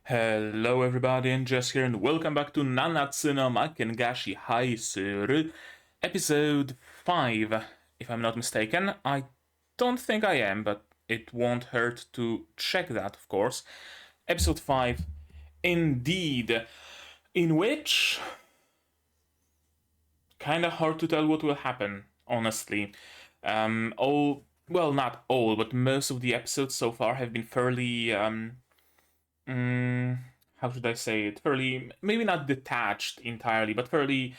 Hello everybody, and Jess here, and welcome back to Nanatsuma Maken ga Shihai Suru, episode 5, if I'm not mistaken. I don't think I am, but it won't hurt to check that, of course. Episode 5, indeed, in which... kinda hard to tell what will happen, honestly. Not all, but most of the episodes so far have been fairly, how should I say it? Fairly, maybe not detached entirely, but fairly,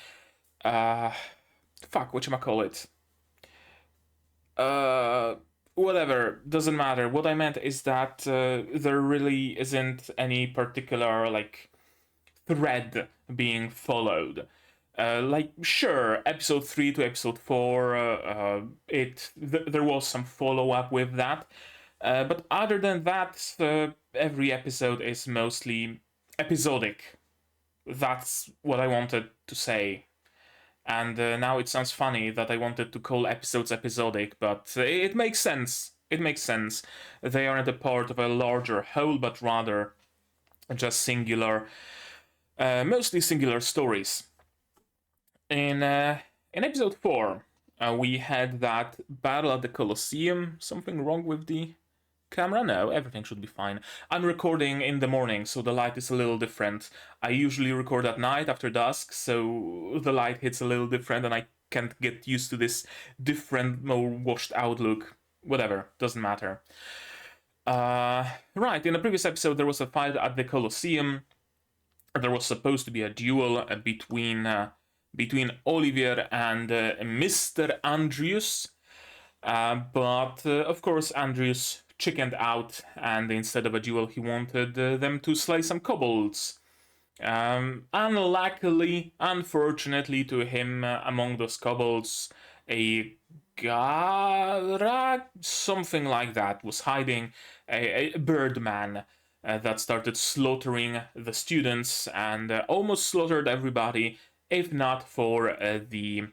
whatchamacallit? Whatever, doesn't matter. What I meant is that there really isn't any particular, thread being followed. Sure, episode 3 to episode 4, there was some follow-up with that. But other than that, every episode is mostly episodic. That's what I wanted to say. And now it sounds funny that I wanted to call episodes episodic, but it makes sense. It makes sense. They aren't a part of a larger whole, but rather just singular, mostly singular stories. In episode 4, we had that battle at the Colosseum. Something wrong with the camera? No, everything should be fine. I'm recording in the morning, so the light is a little different. I usually record at night after dusk, so the light hits a little different and I can't get used to this different, more washed out look. Whatever, doesn't matter. Right, in the previous episode there was a fight at the Colosseum. There was supposed to be a duel between Olivier and Mr. Andrews. But of course Andrews chickened out, and instead of a duel he wanted them to slay some kobolds. Unfortunately to him, among those kobolds, a Gara, something like that, was hiding, a birdman that started slaughtering the students and almost slaughtered everybody, if not for the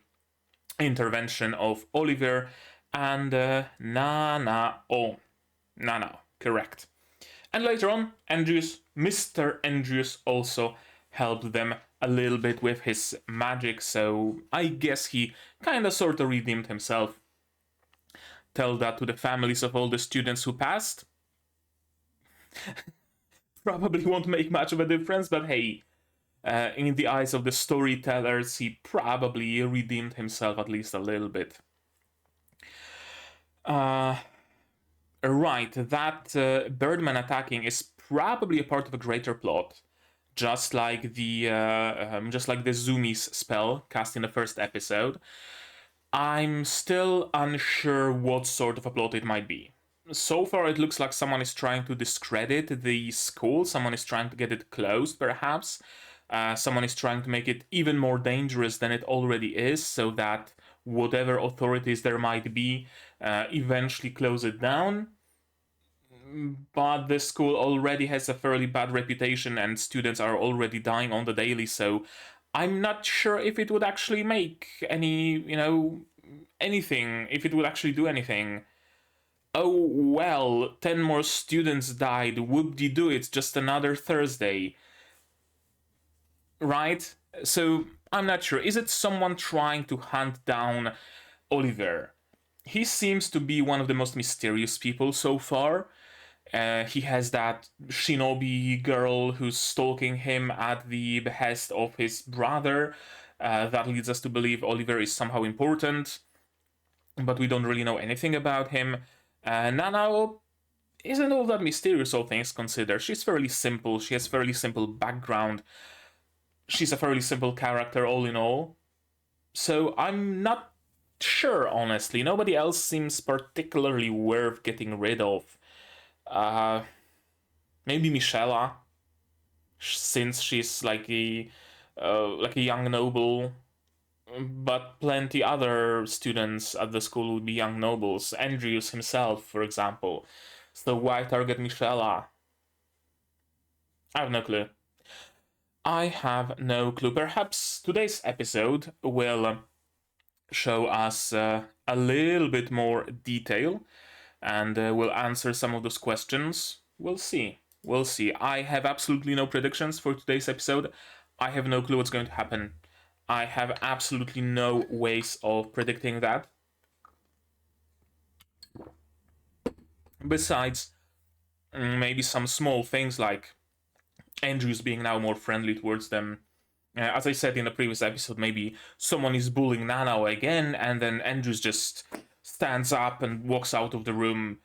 intervention of Olivier and Nanao. Nanao, correct. And later on, Mr. Andrews also helped them a little bit with his magic, so I guess he kinda sorta redeemed himself. Tell that to the families of all the students who passed. Probably won't make much of a difference, but hey, in the eyes of the storytellers, he probably redeemed himself at least a little bit. Right, that Birdman attacking is probably a part of a greater plot, just like the Zoomies spell cast in the first episode. I'm still unsure what sort of a plot it might be. So far, it looks like someone is trying to discredit the school. Someone is trying to get it closed, perhaps. Someone is trying to make it even more dangerous than it already is, so that whatever authorities there might be eventually close it down. But the school already has a fairly bad reputation and students are already dying on the daily, so I'm not sure if it would actually make any, anything, if it would actually do anything. Oh well, 10 more students died, whoop-de-doo, it's just another Thursday. Right? So, I'm not sure. Is it someone trying to hunt down Oliver? He seems to be one of the most mysterious people so far. He has that shinobi girl who's stalking him at the behest of his brother. That leads us to believe Oliver is somehow important, but we don't really know anything about him. Nanao isn't all that mysterious, all things considered. She's fairly simple, she has fairly simple background. She's a fairly simple character, all in all. So I'm not sure, honestly. Nobody else seems particularly worth getting rid of. Maybe Michela, since she's like a young noble. But plenty other students at the school would be young nobles. Andrews himself, for example. So why target Michela? I have no clue. I have no clue. Perhaps today's episode will show us a little bit more detail and will answer some of those questions. We'll see. We'll see. I have absolutely no predictions for today's episode. I have no clue what's going to happen. I have absolutely no ways of predicting that. Besides, maybe some small things like Andrews being now more friendly towards them. As I said in the previous episode, maybe someone is bullying Nanao again, and then Andrews just stands up and walks out of the room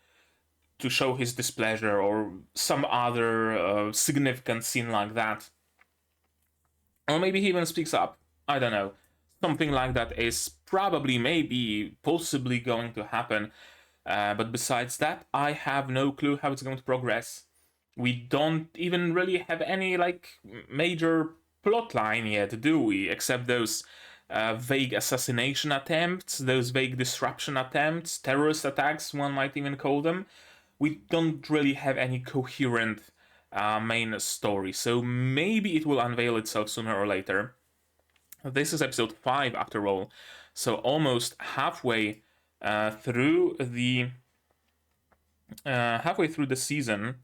to show his displeasure, or some other significant scene like that. Or maybe he even speaks up. I don't know. Something like that is probably, maybe, possibly going to happen. But besides that, I have no clue how it's going to progress. We don't even really have any, like, major plotline yet, do we? Except those vague assassination attempts, those vague disruption attempts, terrorist attacks, one might even call them. We don't really have any coherent main story, so maybe it will unveil itself sooner or later. This is episode 5 after all, so almost halfway through the season.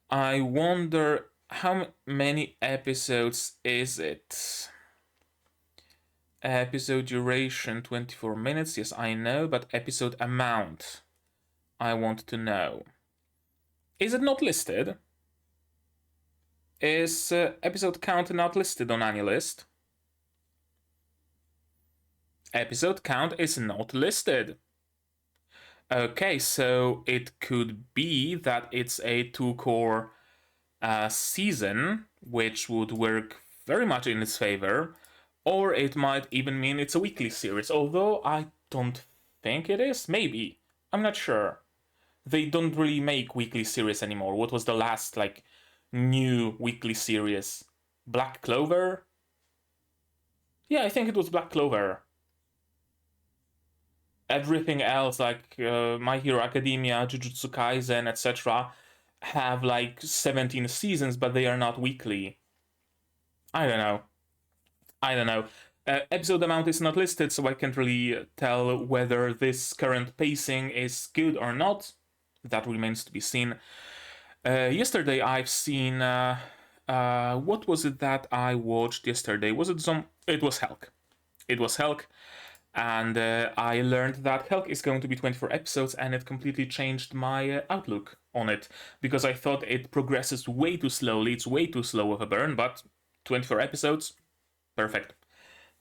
I wonder how many episodes is it? Episode duration 24 minutes, yes, I know, but episode amount I want to know. Is it not listed? Is episode count not listed on any list? Episode count is not listed. Okay, so it could be that it's a 2-core season, which would work very much in its favor, or it might even mean it's a weekly series, although I don't think it is. Maybe. I'm not sure. They don't really make weekly series anymore. What was the last, like, new weekly series? Black Clover? Yeah, I think it was Black Clover. Everything else, like My Hero Academia, Jujutsu Kaisen, etc., have like 17 seasons, but they are not weekly. I don't know. Episode amount is not listed, so I can't really tell whether this current pacing is good or not. That remains to be seen. Yesterday I've seen... what was it that I watched yesterday? Was it some... It was Helck. It was Helck. And I learned that Helck is going to be 24 episodes, and it completely changed my outlook on it, because I thought it progresses way too slowly, it's way too slow of a burn, but 24 episodes, perfect.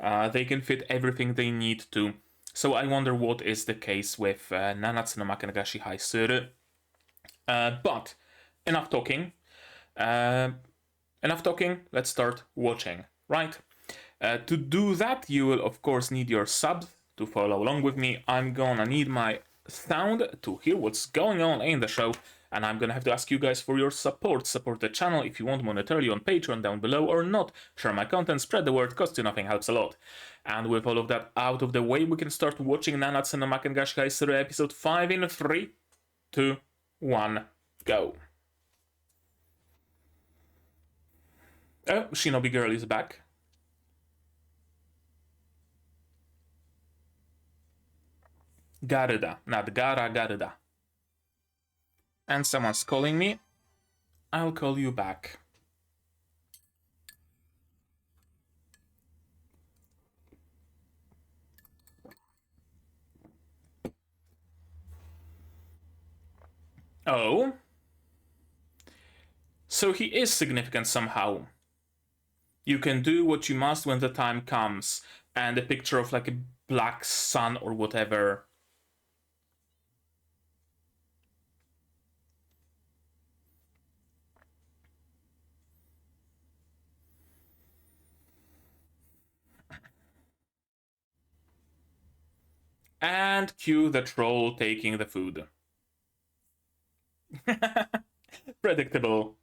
They can fit everything they need to. So I wonder what is the case with Nanatsu no Maken ga Shihai Suru. But enough talking. Let's start watching, right? To do that, you will of course need your subs to follow along with me. I'm gonna need my sound to hear what's going on in the show, and I'm gonna have to ask you guys for your support. Support the channel if you want monetarily on Patreon down below, or not. Share my content, spread the word, costs you nothing, helps a lot. And with all of that out of the way, we can start watching Nanatsu no Maken ga Shihai Suru episode 5 in 3, 2, 1, go. Oh, Shinobi Girl is back. Garuda, not Gara, Garuda. And someone's calling me. I'll call you back. Oh? So he is significant somehow. You can do what you must when the time comes. And a picture of like a black sun or whatever. And cue the troll taking the food. Predictable.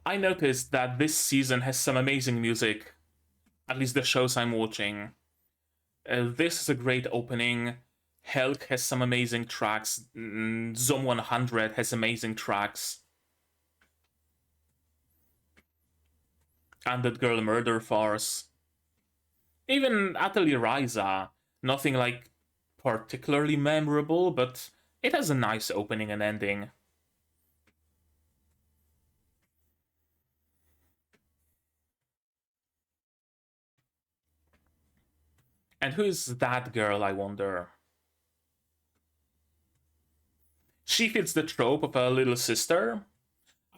I noticed that this season has some amazing music. At least the shows I'm watching. This is a great opening. Helck has some amazing tracks. Zom 100 has amazing tracks. Undead Girl Murder Farce. Even Atelier Ryza. Nothing like particularly memorable, but it has a nice opening and ending. And who is that girl, I wonder? She fits the trope of a little sister.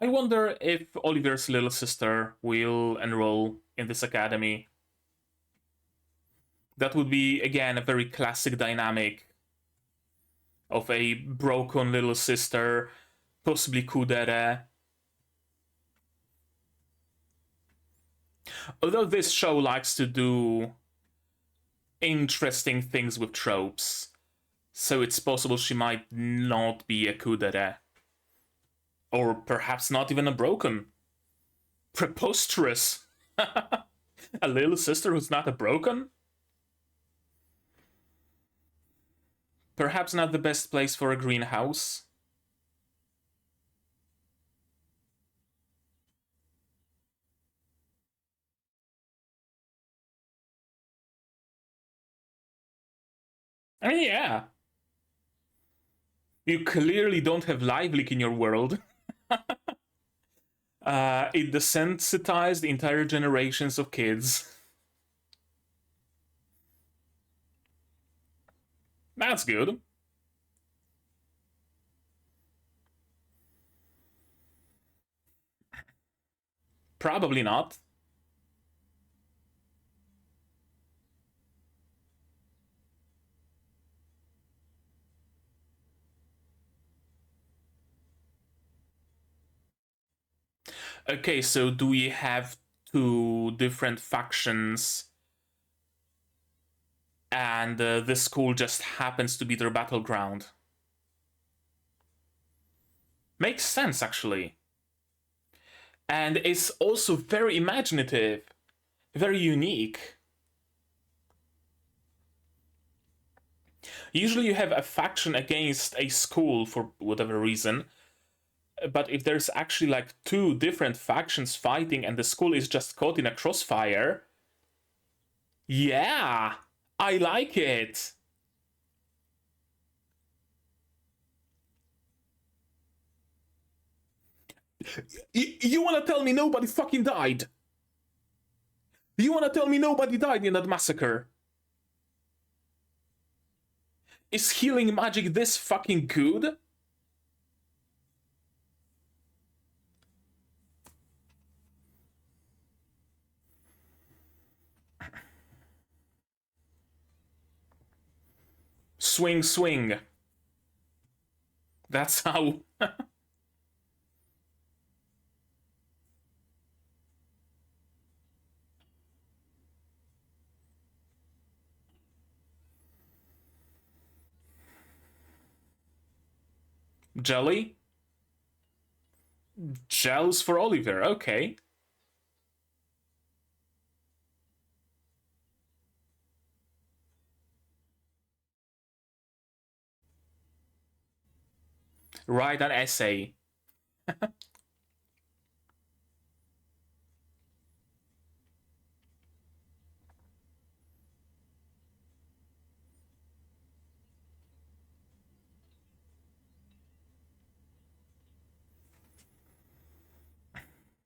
I wonder if Oliver's little sister will enroll in this academy. That would be, again, a very classic dynamic of a broken little sister, possibly kudere. Although this show likes to do interesting things with tropes, so it's possible she might not be a kudere. Or perhaps not even a broken. Preposterous! A little sister who's not a broken? Perhaps not the best place for a greenhouse. I mean, yeah. You clearly don't have live leak in your world. It desensitized entire generations of kids. That's good. Probably not. Okay, so do we have two different factions and this school just happens to be their battleground? Makes sense, actually. And it's also very imaginative, very unique. Usually you have a faction against a school for whatever reason, but if there's actually like two different factions fighting and the school is just caught in a crossfire, yeah, I like it. You wanna tell me nobody fucking died? You wanna tell me nobody died in that massacre? Is healing magic this fucking good? Swing, swing. That's how... Jelly? Gels for Oliver, okay. Write an essay.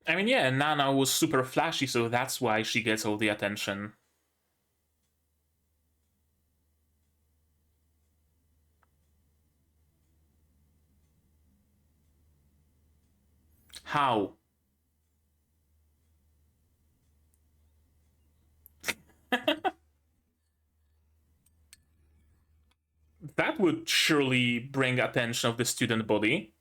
I mean, yeah, Nana was super flashy, so that's why she gets all the attention. How? That would surely bring attention of the student body.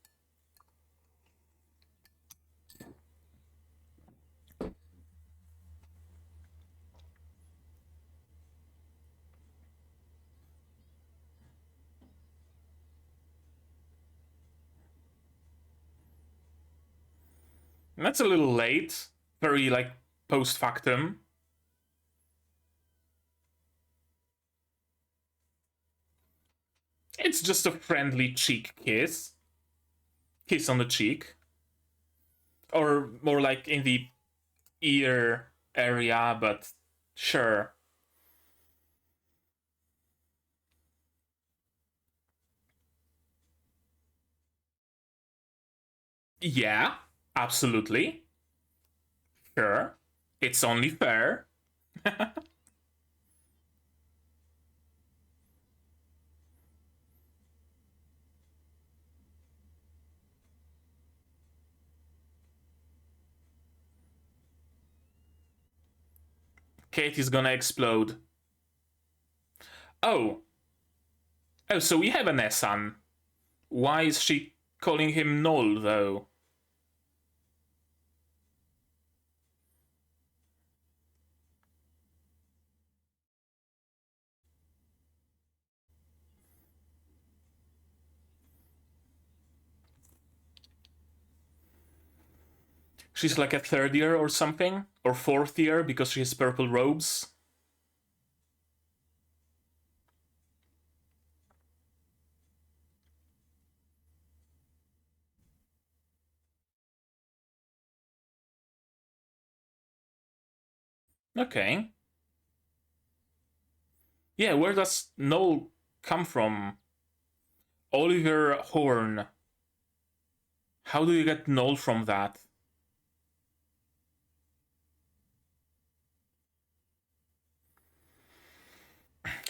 That's a little late. Very, like, post factum. It's just a friendly cheek kiss. Kiss on the cheek. Or more like in the ear area, but sure. Yeah, absolutely. Sure. It's only fair. Kate is gonna explode. Oh. Oh, so we have an Essan. Why is she calling him Null, though? She's like a third year or something? Or fourth year because she has purple robes? Okay. Yeah, where does Null come from? Oliver Horn. How do you get Null from that?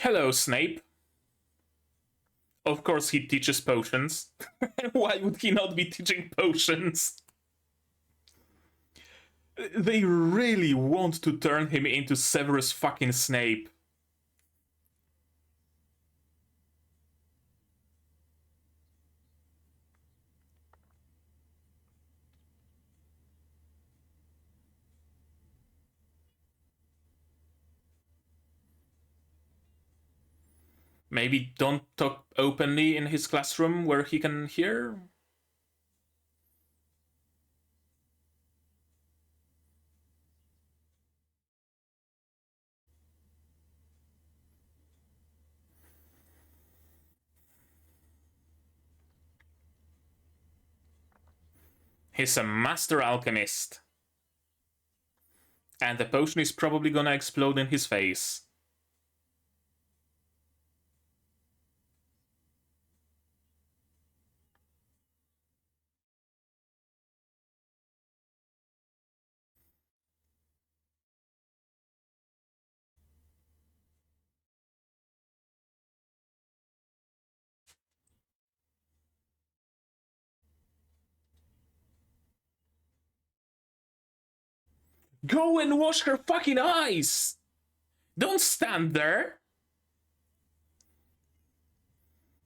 Hello, Snape. Of course he teaches potions. Why would he not be teaching potions? They really want to turn him into Severus fucking Snape. Maybe don't talk openly in his classroom where he can hear? He's a master alchemist. And the potion is probably gonna explode in his face. Go and wash her fucking eyes! Don't stand there!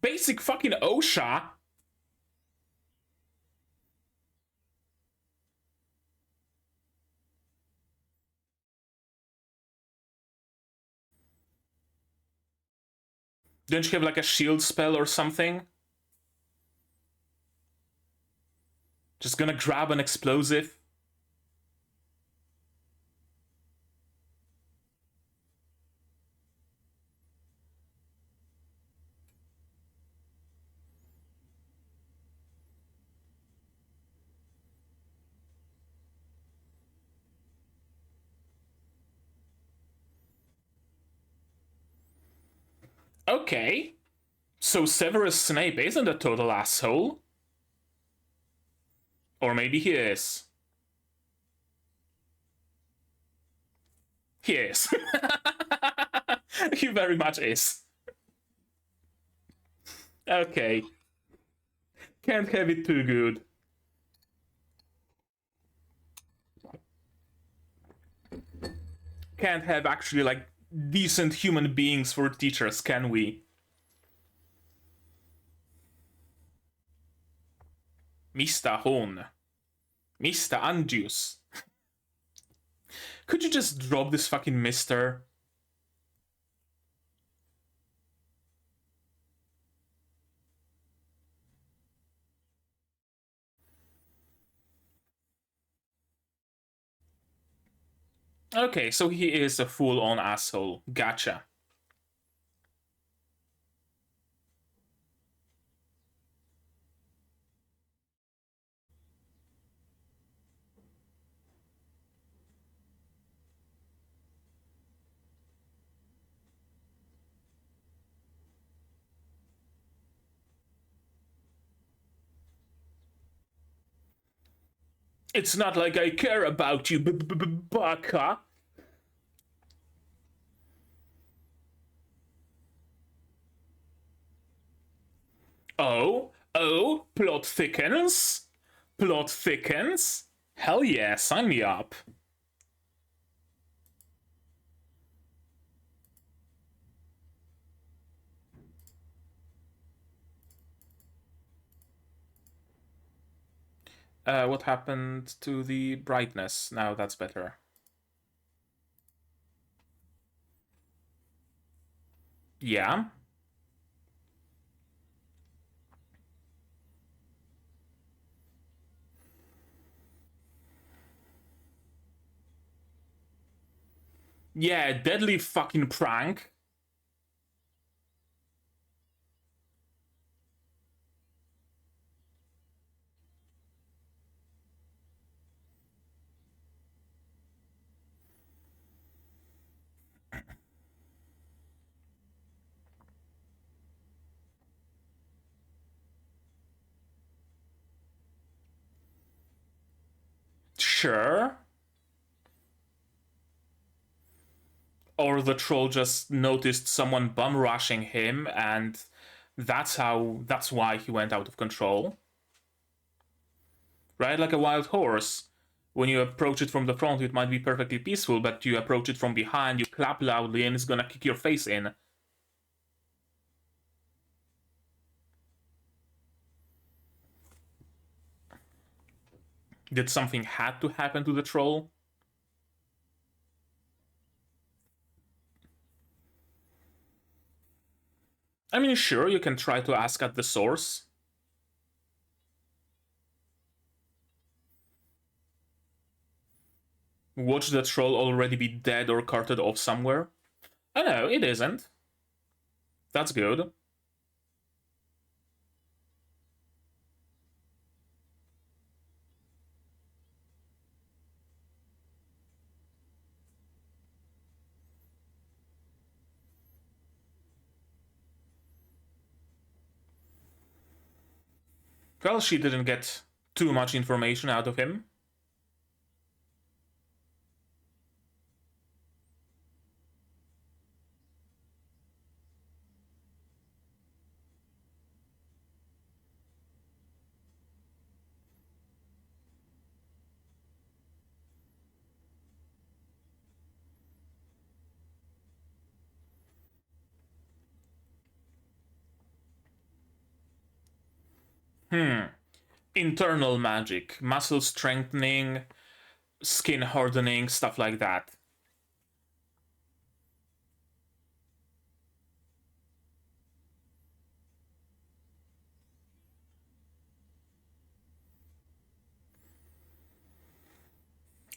Basic fucking OSHA! Don't you have like a shield spell or something? Just gonna grab an explosive? Okay. So Severus Snape isn't a total asshole. Or maybe he is. He is. He very much is. Okay. Can't have it too good. Can't have actually like decent human beings for teachers, can we? Mr. Horn. Mr. Angius. Could you just drop this fucking mister? Okay, so he is a full-on asshole. Gotcha. It's not like I care about you, baka. Oh, plot thickens? Plot thickens? Hell yeah, sign me up. What happened to the brightness? Now that's better. Yeah. Yeah, deadly fucking prank. Sure. Or the troll just noticed someone bum rushing him, and that's why he went out of control. Right? Like a wild horse. When you approach it from the front, it might be perfectly peaceful, but you approach it from behind, you clap loudly, and it's gonna kick your face in. Did something had to happen to the troll? I mean, sure, you can try to ask at the source. Watch the troll already be dead or carted off somewhere? Oh no, it isn't. That's good. Well, she didn't get too much information out of him. Internal magic, muscle strengthening, skin hardening, stuff like that.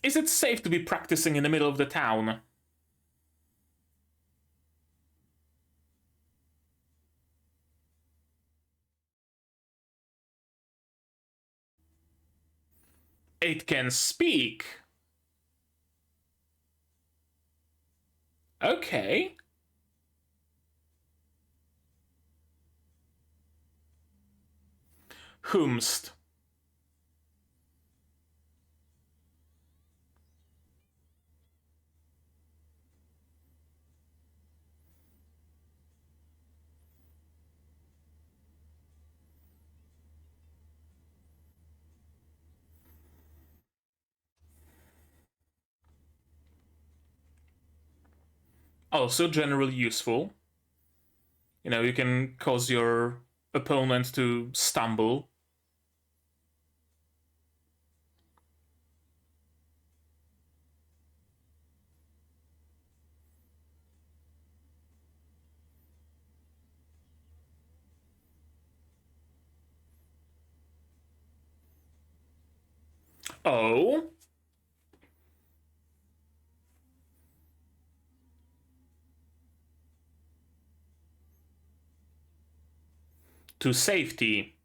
Is it safe to be practicing in the middle of the town? It can speak. Okay. Whomst. Also generally useful. You know, you can cause your opponent to stumble. Oh? To safety.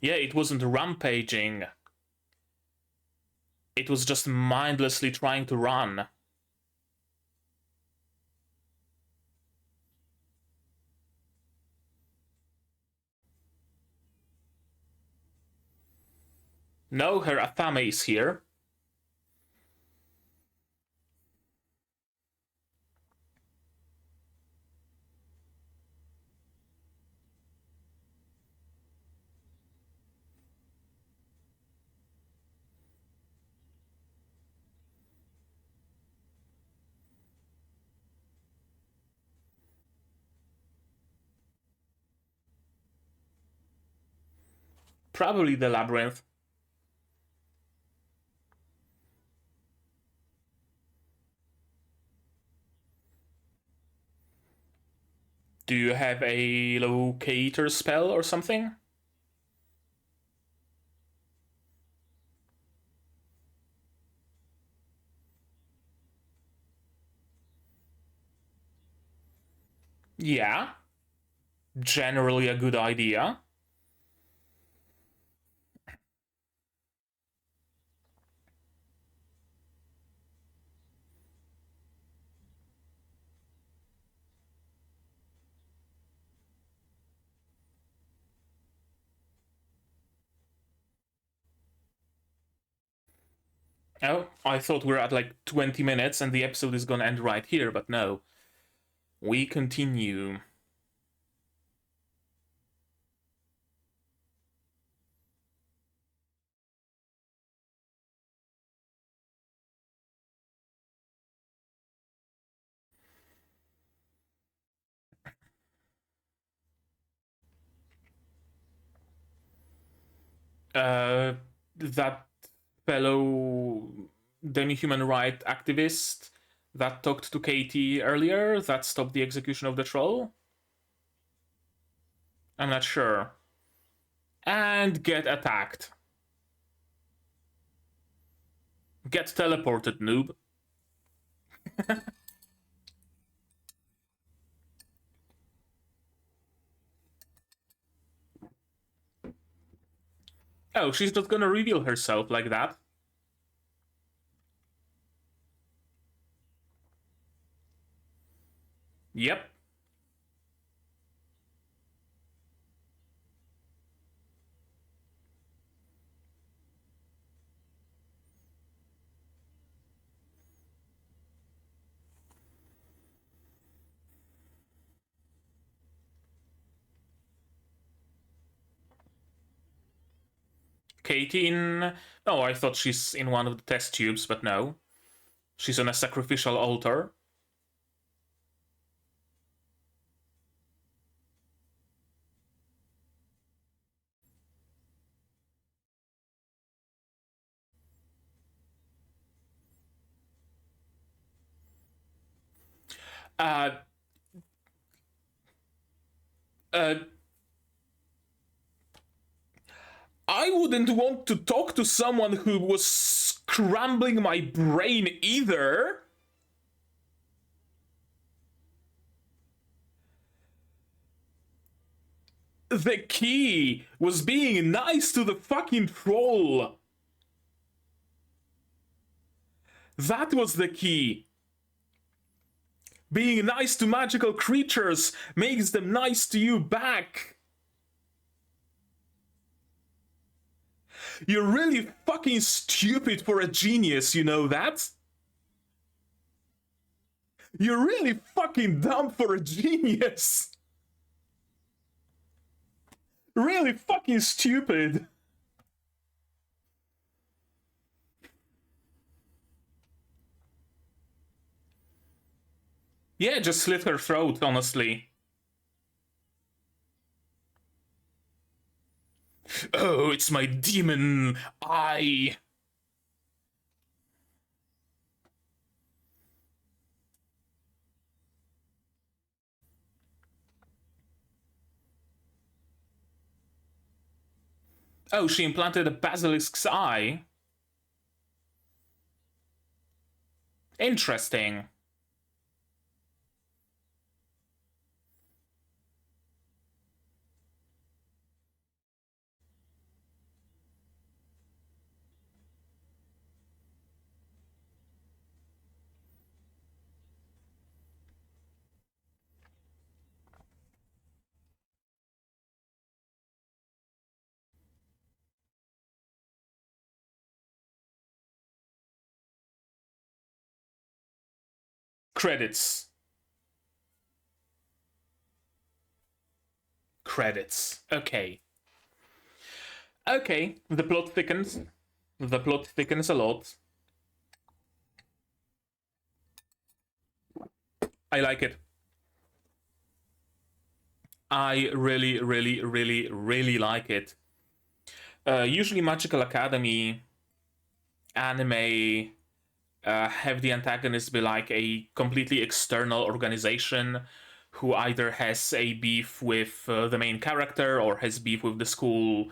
Yeah, it wasn't rampaging. It was just mindlessly trying to run. No, her Atame is here. Probably the labyrinth. Do you have a locator spell or something? Yeah. Generally a good idea. Oh, I thought we were at like 20 minutes and the episode is gonna end right here, but no. We continue. That fellow demi-human right activist that talked to Katie earlier that stopped the execution of the troll? I'm not sure. And get attacked. Get teleported, noob. Oh, she's not gonna reveal herself like that. Yep. Katie in... Oh, I thought she's in one of the test tubes, but no. She's on a sacrificial altar. Uh... Uh... I wouldn't want to talk to someone who was scrambling my brain either. The key was being nice to the fucking troll. That was the key. Being nice to magical creatures makes them nice to you back. You're really fucking stupid for a genius, you know that? You're really fucking dumb for a genius. Really fucking stupid. Yeah, just slit her throat, honestly. Oh, it's my demon eye. Oh, she implanted a basilisk's eye. Interesting. Credits. Credits. Okay. Okay, the plot thickens. The plot thickens a lot. I like it. I really, really, really, really like it. Usually Magical Academy anime have the antagonist be like a completely external organization who either has a beef with the main character or has beef with the school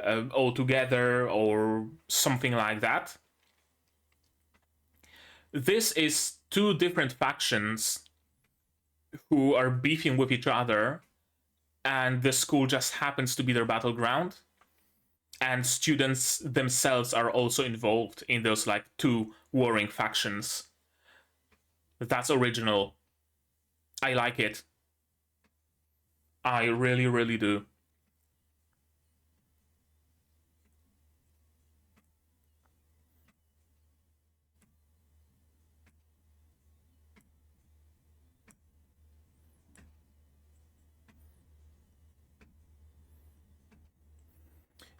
altogether or something like that. This is two different factions who are beefing with each other, and the school just happens to be their battleground. And students themselves are also involved in those like two warring factions. That's original. I like it. I really, really do.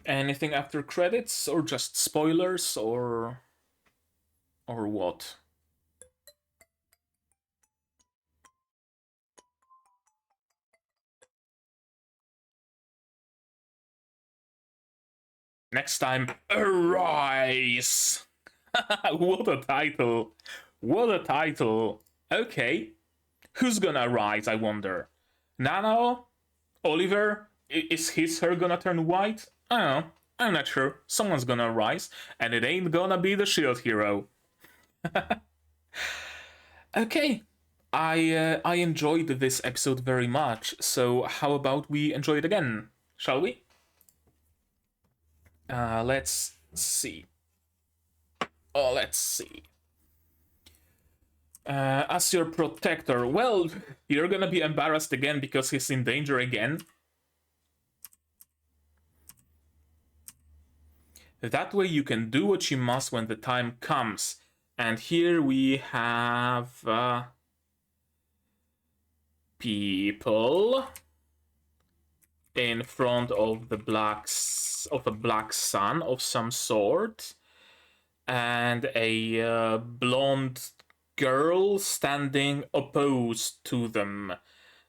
Anything after credits, or just spoilers, or what? Next time, Arise! What a title! What a title! Okay, who's gonna rise, I wonder? Nanao? Oliver? Is his hair gonna turn white? I don't know. I'm not sure. Someone's gonna rise, and it ain't gonna be the shield hero. Okay. I enjoyed this episode very much, so how about we enjoy it again? Shall we? Let's see. Oh, let's see. As your protector, well, you're gonna be embarrassed again because he's in danger again. That way you can do what you must when the time comes. And here we have people in front of the a black sun of some sort, and a blonde girl standing opposed to them,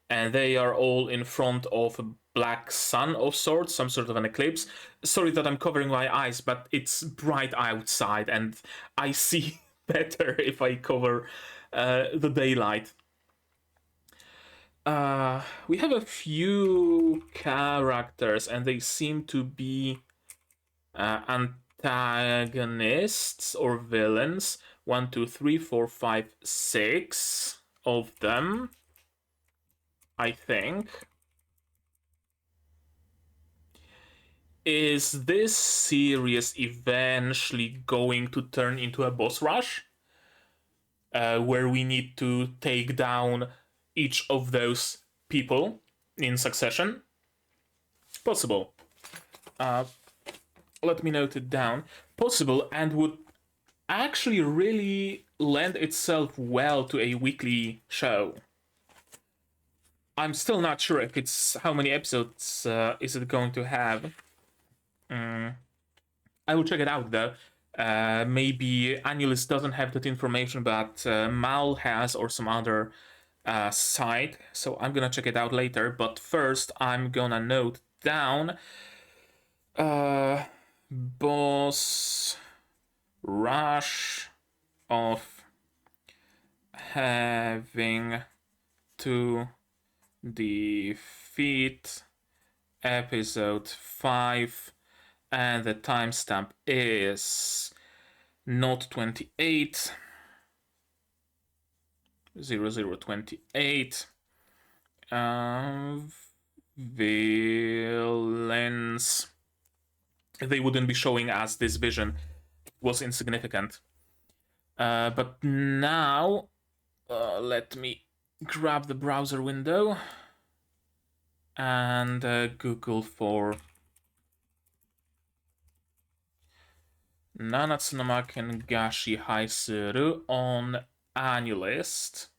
and they are all in front of a black sun of sorts, some sort of an eclipse. Sorry that I'm covering my eyes, but it's bright outside and I see better if I cover the daylight. We have a few characters, and they seem to be antagonists or villains. 1, 2, 3, 4, 5, 6 of them, I think. Is this series eventually going to turn into a boss rush? Where we need to take down each of those people in succession? Possible. Let me note it down. Possible, and would actually really lend itself well to a weekly show. I'm still not sure if it's how many episodes is it going to have. I will check it out though. Maybe Annulus doesn't have that information, but Mal has, or some other site. So I'm gonna check it out later. But first, I'm gonna note down boss rush of having to defeat episode 5, and the timestamp is not 28 0028. Villains, they wouldn't be showing as this vision was insignificant. But now let me grab the browser window and Google for Nanatsu no Maken ga Shihai Suru on Annulist.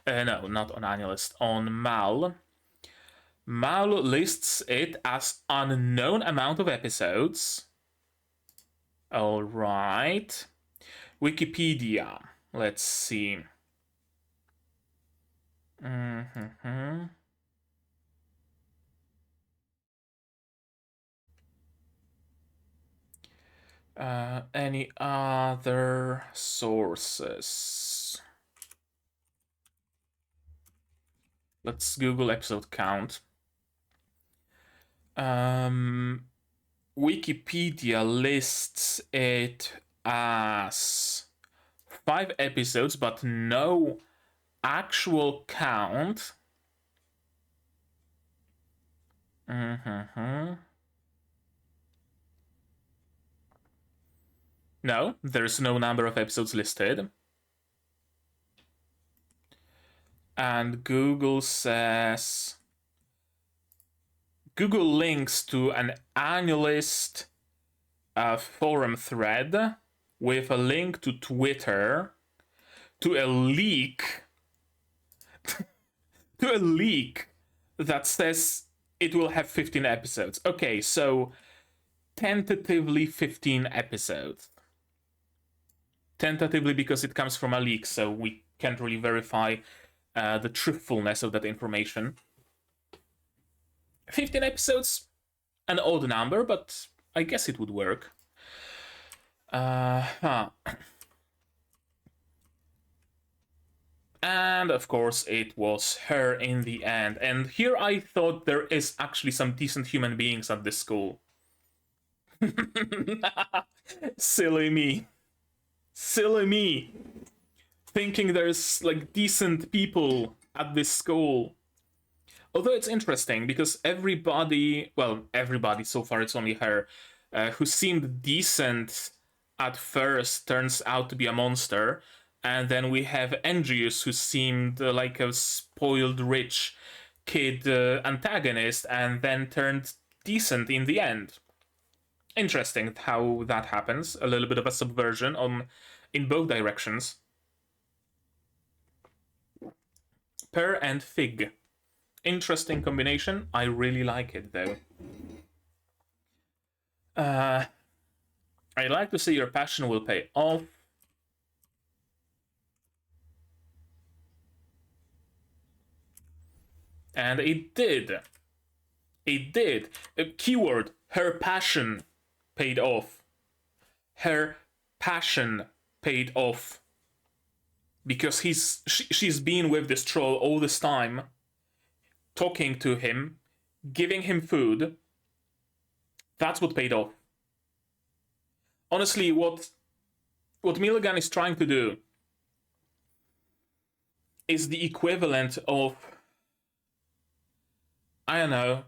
No, not on AniList, on Mal. Mal lists it as unknown amount of episodes. All right. Wikipedia. Let's see. Any other sources? Let's Google episode count. Wikipedia lists it as 5 episodes, but no actual count. No, there's no number of episodes listed. And Google says... Google links to an AniList forum thread with a link to Twitter, to a leak, to a leak that says it will have 15 episodes. Okay, so tentatively 15 episodes. Tentatively because it comes from a leak, so we can't really verify the truthfulness of that information. 15 episodes, an odd number, but I guess it would work. And of course it was her in the end. And here I thought there is actually some decent human beings at this school. Silly me. Silly me. Thinking there's like decent people at this school. Although it's interesting because everybody so far, it's only her, who seemed decent at first turns out to be a monster. And then we have Andrews, who seemed like a spoiled rich kid antagonist and then turned decent in the end. Interesting how that happens. A little bit of a subversion in both directions. Pear and fig. Interesting combination. I really like it, though. I'd like to say your passion will pay off. And it did. It did. Keyword, her passion paid off. Her passion paid off. Because she's been with this troll all this time, talking to him, giving him food. That's what paid off. Honestly, what Milligan is trying to do is the equivalent of, I don't know,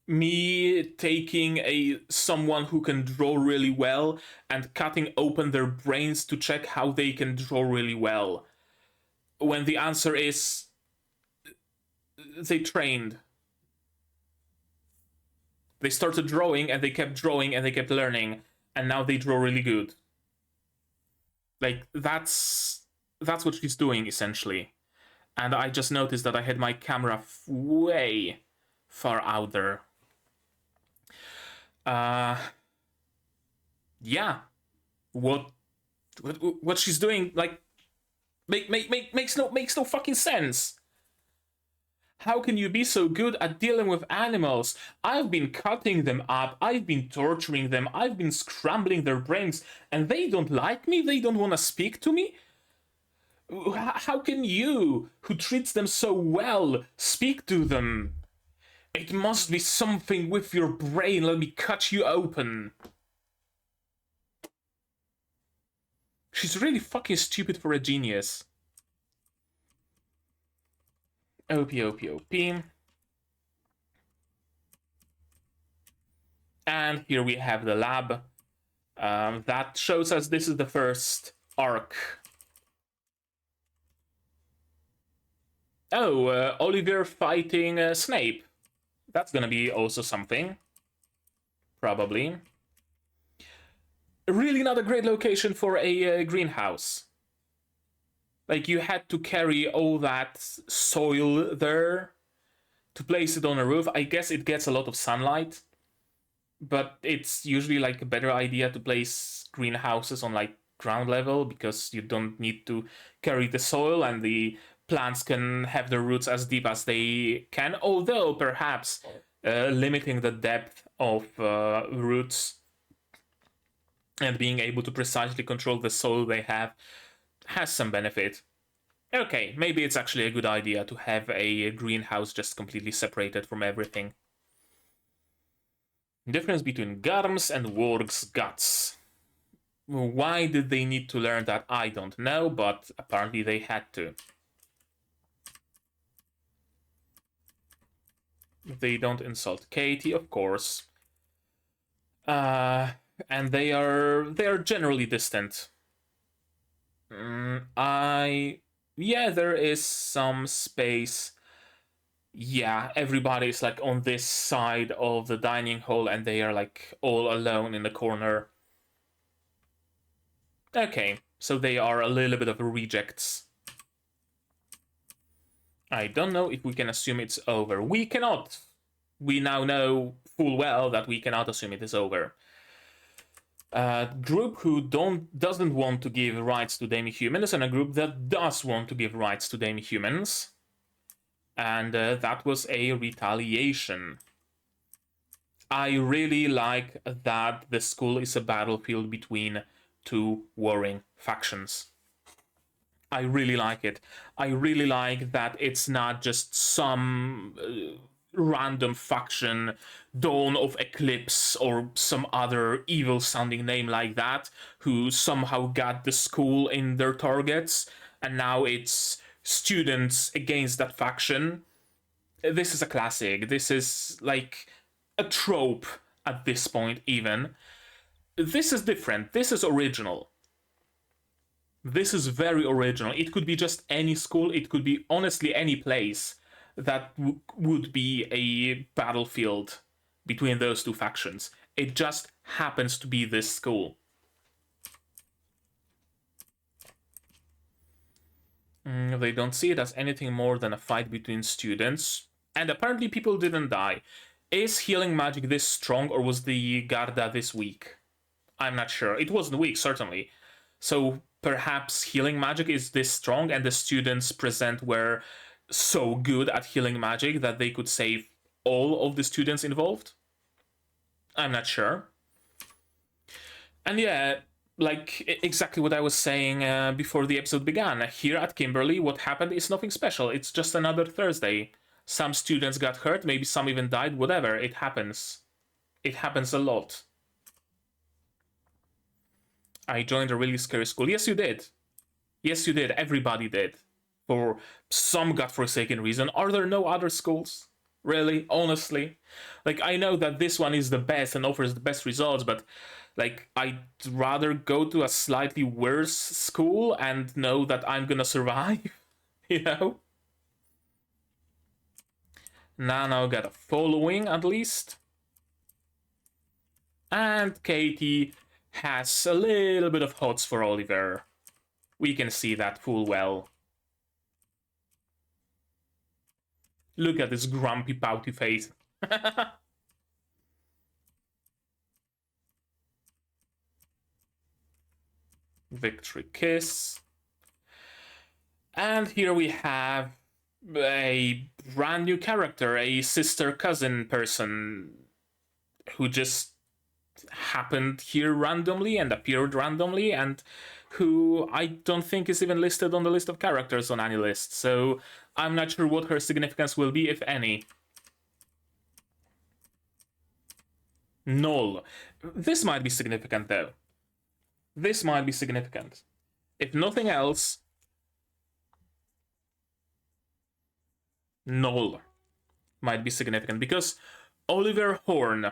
me taking someone who can draw really well and cutting open their brains to check how they can draw really well. When the answer is they trained. They started drawing and they kept drawing and they kept learning, and now they draw really good. Like, that's what she's doing, essentially. And I just noticed that I had my camera way far out there. Yeah. What she's doing, like, makes no fucking sense. How can you be so good at dealing with animals? I've been cutting them up, I've been torturing them, I've been scrambling their brains, and they don't like me? They don't want to speak to me? How can you, who treats them so well, speak to them? It must be something with your brain. Let me cut you open. She's really fucking stupid for a genius. OP. And here we have the lab. That shows us this is the first arc. Oh, Oliver fighting Snape. That's gonna be also something. Probably. Really not a great location for a greenhouse. Like, you had to carry all that soil there to place it on a roof. I guess it gets a lot of sunlight, but it's usually like a better idea to place greenhouses on like ground level, because you don't need to carry the soil and the plants can have their roots as deep as they can, although perhaps limiting the depth of roots and being able to precisely control the soil they have has some benefit. Okay, maybe it's actually a good idea to have a greenhouse just completely separated from everything. Difference between Garms and Warg's guts. Why did they need to learn that? I don't know, but apparently they had to. They don't insult Katie, of course. And they are generally distant. Yeah, there is some space. Yeah, everybody's like on this side of the dining hall and they are like all alone in the corner. Okay, so they are a little bit of rejects. I don't know if we can assume it's over. We cannot. We now know full well that we cannot assume it is over. Group who doesn't want to give rights to demi-humans, and a group that does want to give rights to demi-humans. And that was a retaliation. I really like that the school is a battlefield between two warring factions. I really like it. I really like that it's not just some random faction, Dawn of Eclipse, or some other evil-sounding name like that, who somehow got the school in their targets, and now it's students against that faction. This is a classic. This is like a trope at this point, even. This is different. This is original. This is very original. It could be just any school. It could be honestly any place that would be a battlefield between those two factions. It just happens to be this school. They don't see it as anything more than a fight between students. And apparently people didn't die. Is healing magic this strong, or was the Garda this weak? I'm not sure. It wasn't weak, certainly. So perhaps healing magic is this strong and the students present were so good at healing magic that they could save all of the students involved? I'm not sure. And yeah, like exactly what I was saying before the episode began. Here at Kimberly, what happened is nothing special. It's just another Thursday. Some students got hurt, maybe some even died, whatever. It happens. It happens a lot. I joined a really scary school. Yes, you did. Yes, you did. Everybody did. For some godforsaken reason. Are there no other schools? Really? Honestly? Like, I know that this one is the best and offers the best results, but like, I'd rather go to a slightly worse school and know that I'm gonna survive. You know? Nanao got a following, at least. And Katie has a little bit of hots for Oliver. We can see that full well. Look at this grumpy, pouty face. Victory kiss. And here we have a brand new character, a sister cousin person who just happened here randomly and appeared randomly, and who I don't think is even listed on the list of characters on any list, so I'm not sure what her significance will be, if any. Null. This might be significant, though. This might be significant. If nothing else, Null might be significant, because Oliver Horn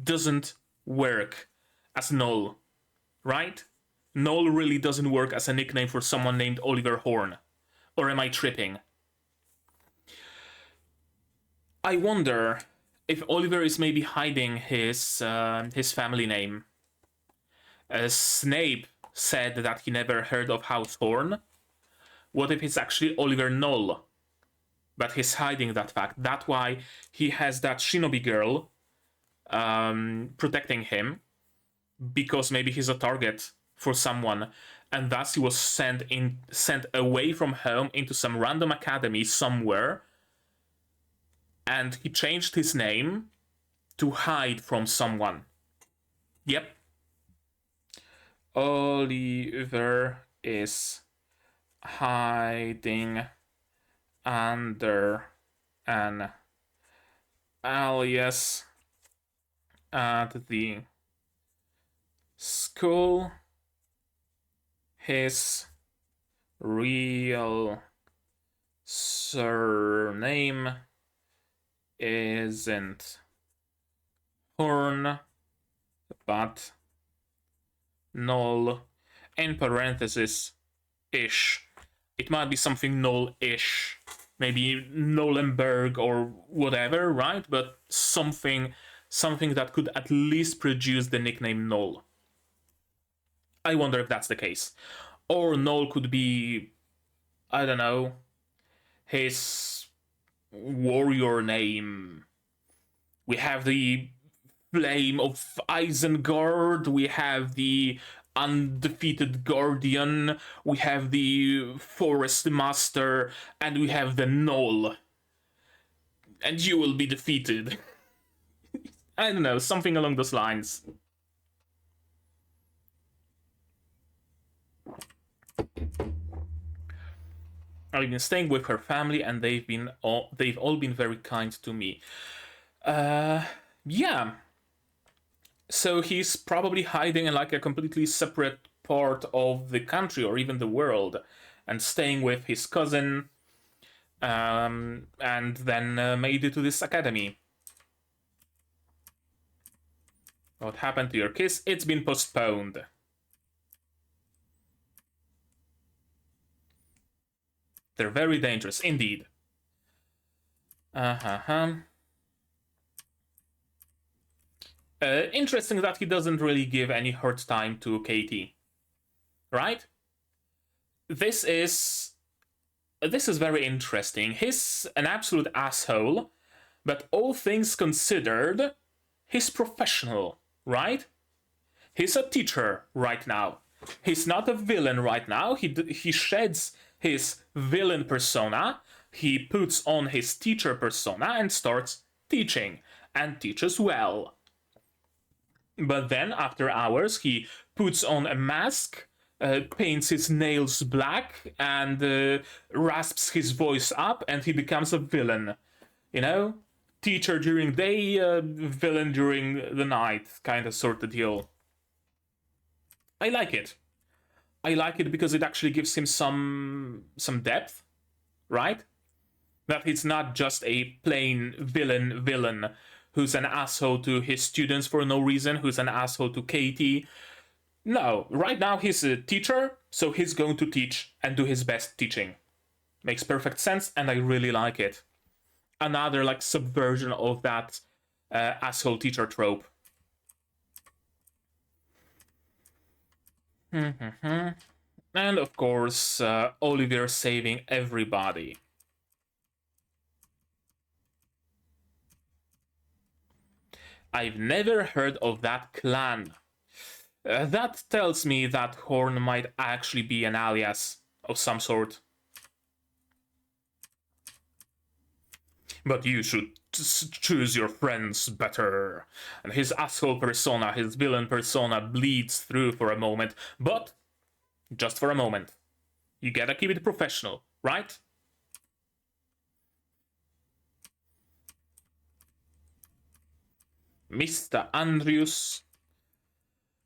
doesn't work as Null, right? Null really doesn't work as a nickname for someone named Oliver Horn. Or am I tripping? I wonder if Oliver is maybe hiding his family name. Snape said that he never heard of House Horn? What if it's actually Oliver Knoll? But he's hiding that fact. That's why he has that shinobi girl protecting him, because maybe he's a target for someone, and thus he was sent away from home into some random academy somewhere, and he changed his name to hide from someone. Yep. Oliver is hiding under an alias at the school. His real surname isn't Horn, but Knoll, in parenthesis, ish. It might be something Knoll-ish. Maybe Nolenberg or whatever, right? But something that could at least produce the nickname Knoll. I wonder if that's the case. Or Knoll could be, I don't know, his warrior name. We have the Flame of Isengard, we have the Undefeated Guardian, we have the Forest Master, and we have the Knoll. And you will be defeated. I don't know, something along those lines. I've been staying with her family, and they've all been very kind to me. Yeah. So he's probably hiding in like a completely separate part of the country or even the world, and staying with his cousin, and then made it to this academy. What happened to your kiss? It's been postponed. They're very dangerous, indeed. Interesting that he doesn't really give any hurt time to Katie, right? This is very interesting. He's an absolute asshole, but all things considered, he's professional, right? He's a teacher right now. He's not a villain right now. He sheds his villain persona, he puts on his teacher persona and starts teaching, and teaches well. But then, after hours, he puts on a mask, paints his nails black, and rasps his voice up, and he becomes a villain. You know? Teacher during day, villain during the night, kind of sort of deal. I like it. I like it because it actually gives him some depth, right? That he's not just a plain villain who's an asshole to his students for no reason, who's an asshole to Katie. No, right now he's a teacher, so he's going to teach and do his best teaching. Makes perfect sense, and I really like it. Another like subversion of that asshole teacher trope. And of course, Oliver saving everybody. I've never heard of that clan. That tells me that Horn might actually be an alias of some sort. But you should choose your friends better. And his asshole persona, his villain persona bleeds through for a moment, but just for a moment. You gotta keep it professional, right? Mr. Andrews.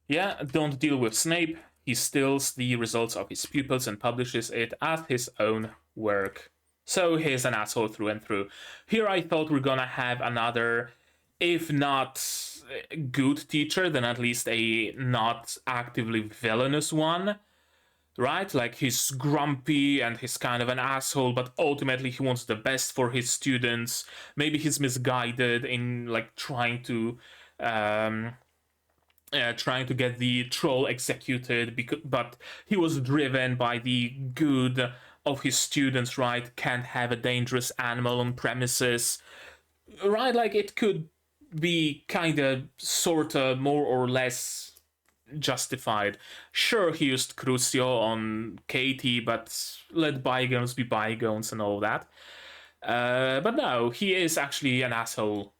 Yeah, don't deal with Snape. He steals the results of his pupils and publishes it as his own work. So he's an asshole through and through. Here I thought we're gonna have another, if not good teacher, then at least a not actively villainous one. Right? Like he's grumpy and he's kind of an asshole, but ultimately he wants the best for his students. Maybe he's misguided in like trying to trying to get the troll executed, but he was driven by the good of his students, right? Can't have a dangerous animal on premises, right? Like, it could be kinda, sorta, more or less justified. Sure, he used Crucio on Katie, but let bygones be bygones and all that. But no, he is actually an asshole.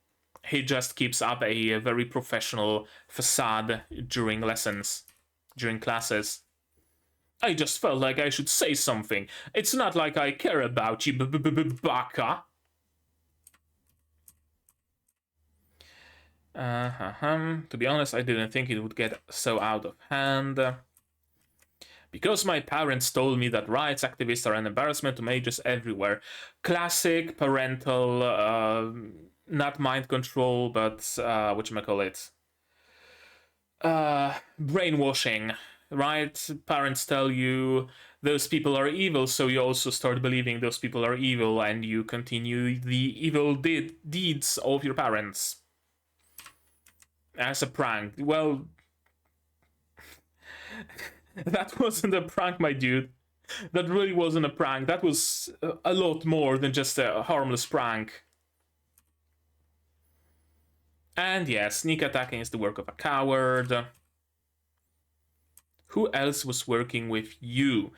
He just keeps up a very professional facade during lessons, during classes. I just felt like I should say something. It's not like I care about you, baka. To be honest, I didn't think it would get so out of hand. Because my parents told me that rights activists are an embarrassment to mages everywhere. Classic parental, not mind control, but whatchamacallit? Brainwashing, right? Parents tell you those people are evil, so you also start believing those people are evil, and you continue the evil deeds of your parents. As a prank. Well, that wasn't a prank, my dude. That really wasn't a prank. That was a lot more than just a harmless prank. And yeah, sneak attacking is the work of a coward. Who else was working with you?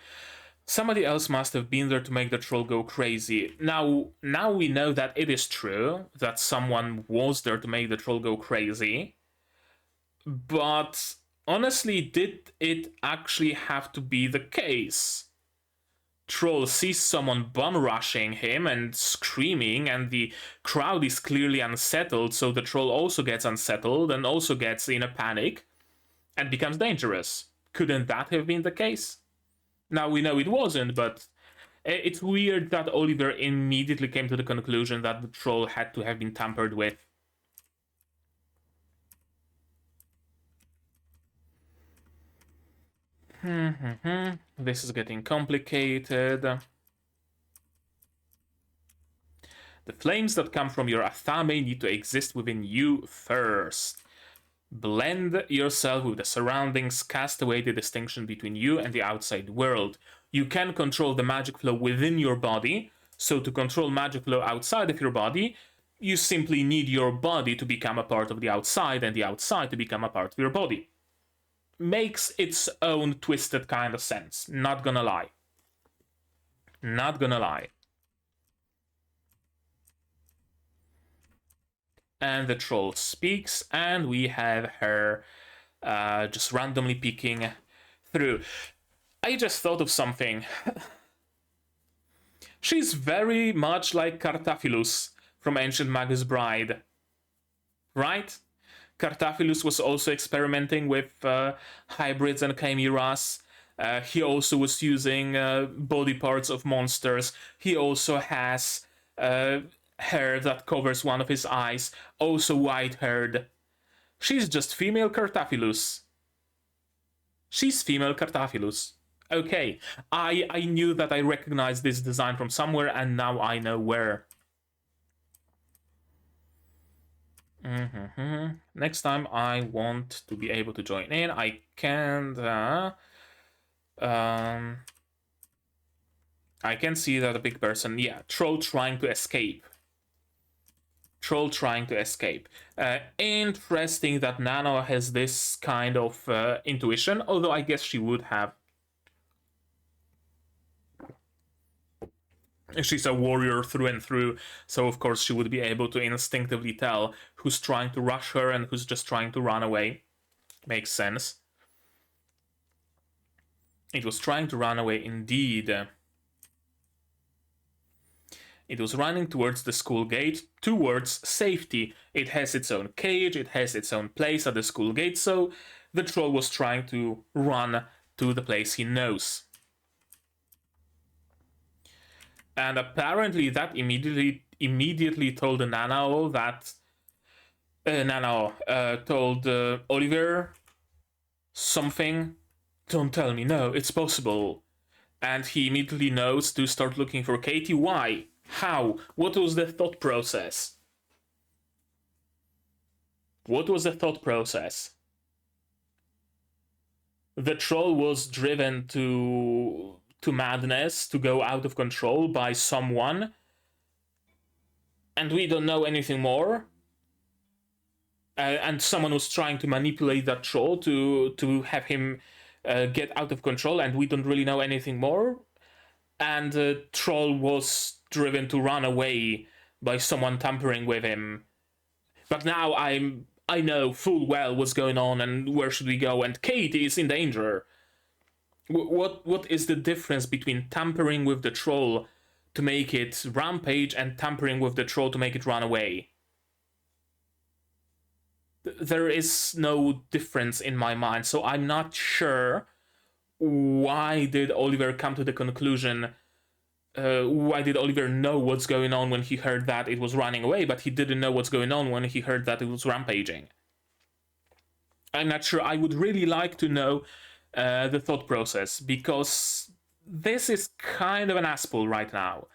Somebody else must have been there to make the troll go crazy. Now we know that it is true, that someone was there to make the troll go crazy. But honestly, did it actually have to be the case? Troll sees someone bum rushing him and screaming, and the crowd is clearly unsettled, so the troll also gets unsettled and also gets in a panic and becomes dangerous. Couldn't that have been the case? Now we know it wasn't, but it's weird that Oliver immediately came to the conclusion that the troll had to have been tampered with. This is getting complicated. The flames that come from your Athame need to exist within you first. Blend yourself with the surroundings, cast away the distinction between you and the outside world. You can control the magic flow within your body, so to control magic flow outside of your body, you simply need your body to become a part of the outside and the outside to become a part of your body. Makes its own twisted kind of sense. Not gonna lie. Not gonna lie. And the troll speaks, and we have her just randomly peeking through. I just thought of something. She's very much like Cartaphilus from Ancient Magus Bride. Right? Cartaphilus was also experimenting with hybrids and chimeras. He also was using body parts of monsters. He also has hair that covers one of his eyes, also white-haired. She's just female Cartaphilus. She's female Cartaphilus. Okay, I knew that I recognized this design from somewhere, and now I know where. Next time I want to be able to join in. I can't. I can see that a big person. Yeah, troll trying to escape. Troll trying to escape. Interesting that Nanao has this kind of intuition, although I guess she would have. She's a warrior through and through, so of course she would be able to instinctively tell who's trying to rush her and who's just trying to run away. Makes sense. It was trying to run away indeed. It was running towards the school gate, towards safety. It has its own cage, it has its own place at the school gate, so the troll was trying to run to the place he knows. And apparently that immediately told Nanao that Nanao told Oliver something. Don't tell me, no, it's possible. And he immediately knows to start looking for Katie. Why? How? What was the thought process? What was the thought process? the troll was driven to madness, to go out of control by someone, and we don't know anything more. And someone was trying to manipulate that troll to have him get out of control, and we don't really know anything more. And the troll was driven to run away by someone tampering with him. But now I know full well what's going on and where should we go, and Katie is in danger. What is the difference between tampering with the troll to make it rampage and tampering with the troll to make it run away? There is no difference in my mind, so I'm not sure why did Oliver come to the conclusion. Why did Oliver know what's going on when he heard that it was running away, but he didn't know what's going on when he heard that it was rampaging? I'm not sure. I would really like to know the thought process, because this is kind of an asshole right now.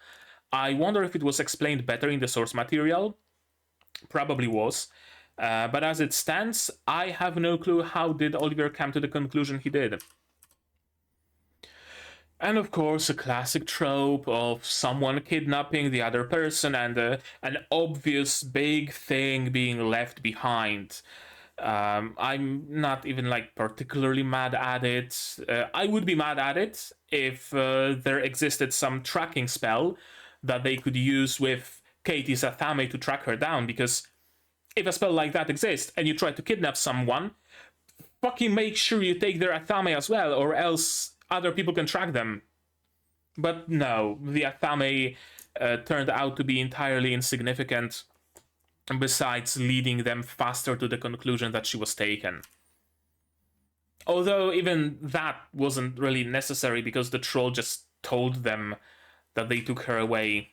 I wonder if it was explained better in the source material. Probably was. But as it stands, I have no clue how did Oliver come to the conclusion he did. And of course, a classic trope of someone kidnapping the other person and an obvious big thing being left behind. I'm not even like particularly mad at it. I would be mad at it if there existed some tracking spell that they could use with Katie's Athame to track her down, because if a spell like that exists and you try to kidnap someone, fucking make sure you take their Athame as well, or else other people can track them. But no, the Athame turned out to be entirely insignificant, besides leading them faster to the conclusion that she was taken. Although even that wasn't really necessary, because the troll just told them that they took her away.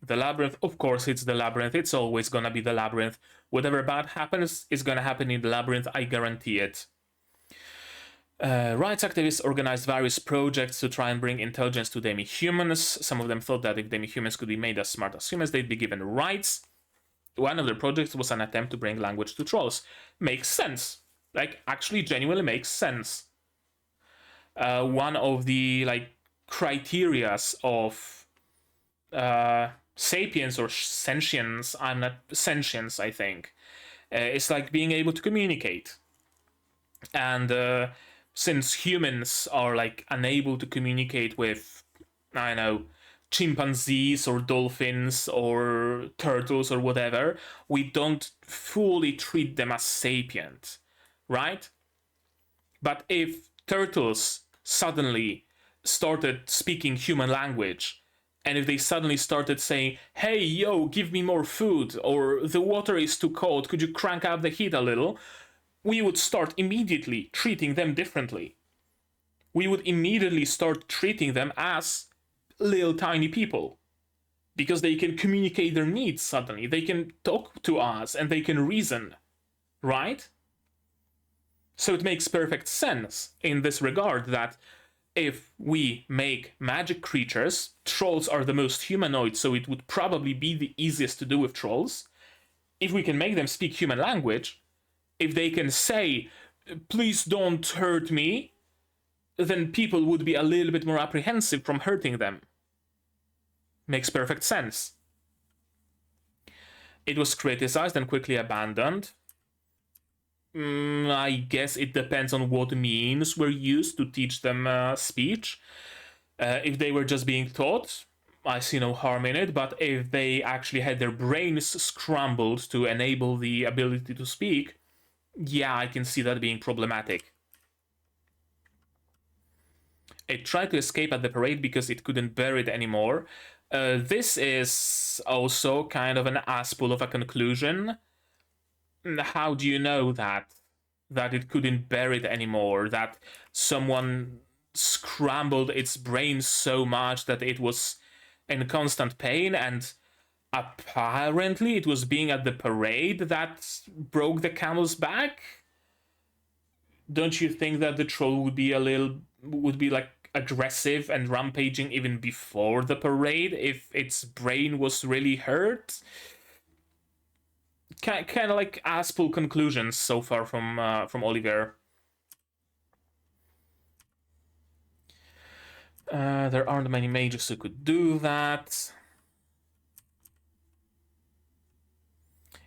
The labyrinth, of course it's the labyrinth, it's always gonna be the labyrinth. Whatever bad happens is gonna happen in the labyrinth, I guarantee it. Rights activists organized various projects to try and bring intelligence to demi-humans. Some of them thought that if demi-humans could be made as smart as humans, they'd be given rights. One of the projects was an attempt to bring language to trolls. Makes sense. Like, actually genuinely makes sense. One of the, like, criterias of sapience or sentience, sentience, I think, it's like being able to communicate. And since humans are like unable to communicate with, I don't know, chimpanzees or dolphins or turtles or whatever, we don't fully treat them as sapient, right? But if turtles suddenly started speaking human language, and if they suddenly started saying, hey, yo, give me more food, or the water is too cold, could you crank up the heat a little? We would start immediately treating them differently. We would immediately start treating them as little tiny people. Because they can communicate their needs suddenly. They can talk to us and they can reason. Right? So it makes perfect sense in this regard that if we make magic creatures, trolls are the most humanoid, so it would probably be the easiest to do with trolls. If we can make them speak human language, if they can say, please don't hurt me, then people would be a little bit more apprehensive from hurting them. Makes perfect sense. It was criticized and quickly abandoned. I guess it depends on what means were used to teach them speech. If they were just being taught, I see no harm in it, but if they actually had their brains scrambled to enable the ability to speak, yeah, I can see that being problematic. It tried to escape at the parade because it couldn't bear it anymore. This is also kind of an asshole of a conclusion. How do you know that it couldn't bear it anymore? That someone scrambled its brain so much that it was in constant pain, and apparently it was being at the parade that broke the camel's back? Don't you think that the troll would be like aggressive and rampaging even before the parade if its brain was really hurt? kind of like ass-pull conclusions so far from Oliver. There aren't many mages who could do that.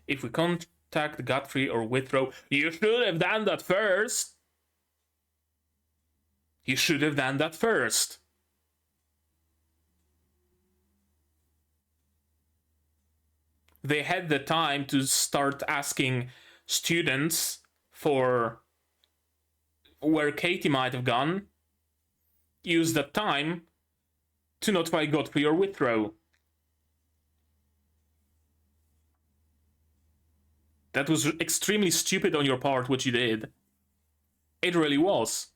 If we contact Godfrey or Withrow, you should have done that first. You should have done that first. They had the time to start asking students for where Katie might have gone. Use that time to notify Godfrey or Withrow. That was extremely stupid on your part, what you did. It really was.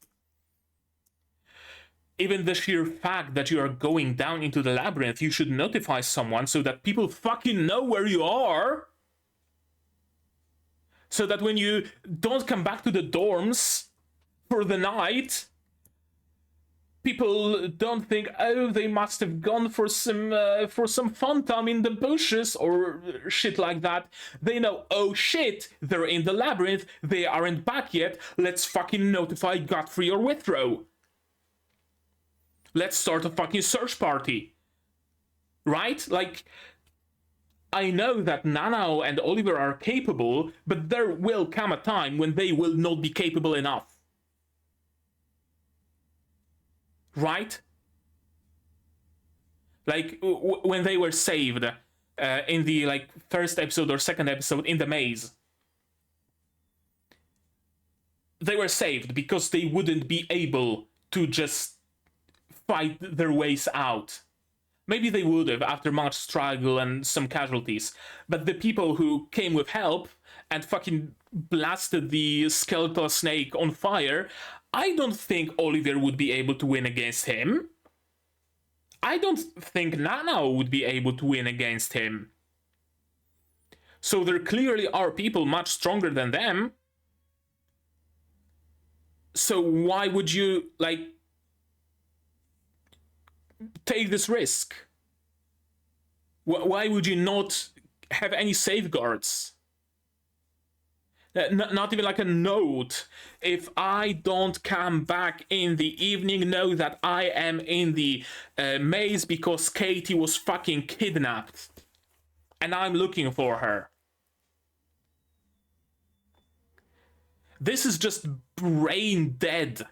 Even the sheer fact that you are going down into the labyrinth, you should notify someone so that people fucking know where you are. So that when you don't come back to the dorms for the night, people don't think, oh, they must have gone for some fun time in the bushes or shit like that. They know, oh shit, they're in the labyrinth, they aren't back yet, let's fucking notify Godfrey or Withrow. Let's start a fucking search party. Right? Like, I know that Nanao and Oliver are capable, but there will come a time when they will not be capable enough. Right? Like, when they were saved in the, like, first episode or second episode in the maze. They were saved because they wouldn't be able to just fight their ways out. Maybe they would have after much struggle and some casualties, but the people who came with help and fucking blasted the skeletal snake on fire, I don't think Oliver would be able to win against him. I don't think Nanao would be able to win against him. So there clearly are people much stronger than them. So why would you, like, take this risk? Why would you not have any safeguards? Not even like a note. If I don't come back in the evening, know that I am in the maze because Katie was fucking kidnapped. And I'm looking for her. This is just brain dead.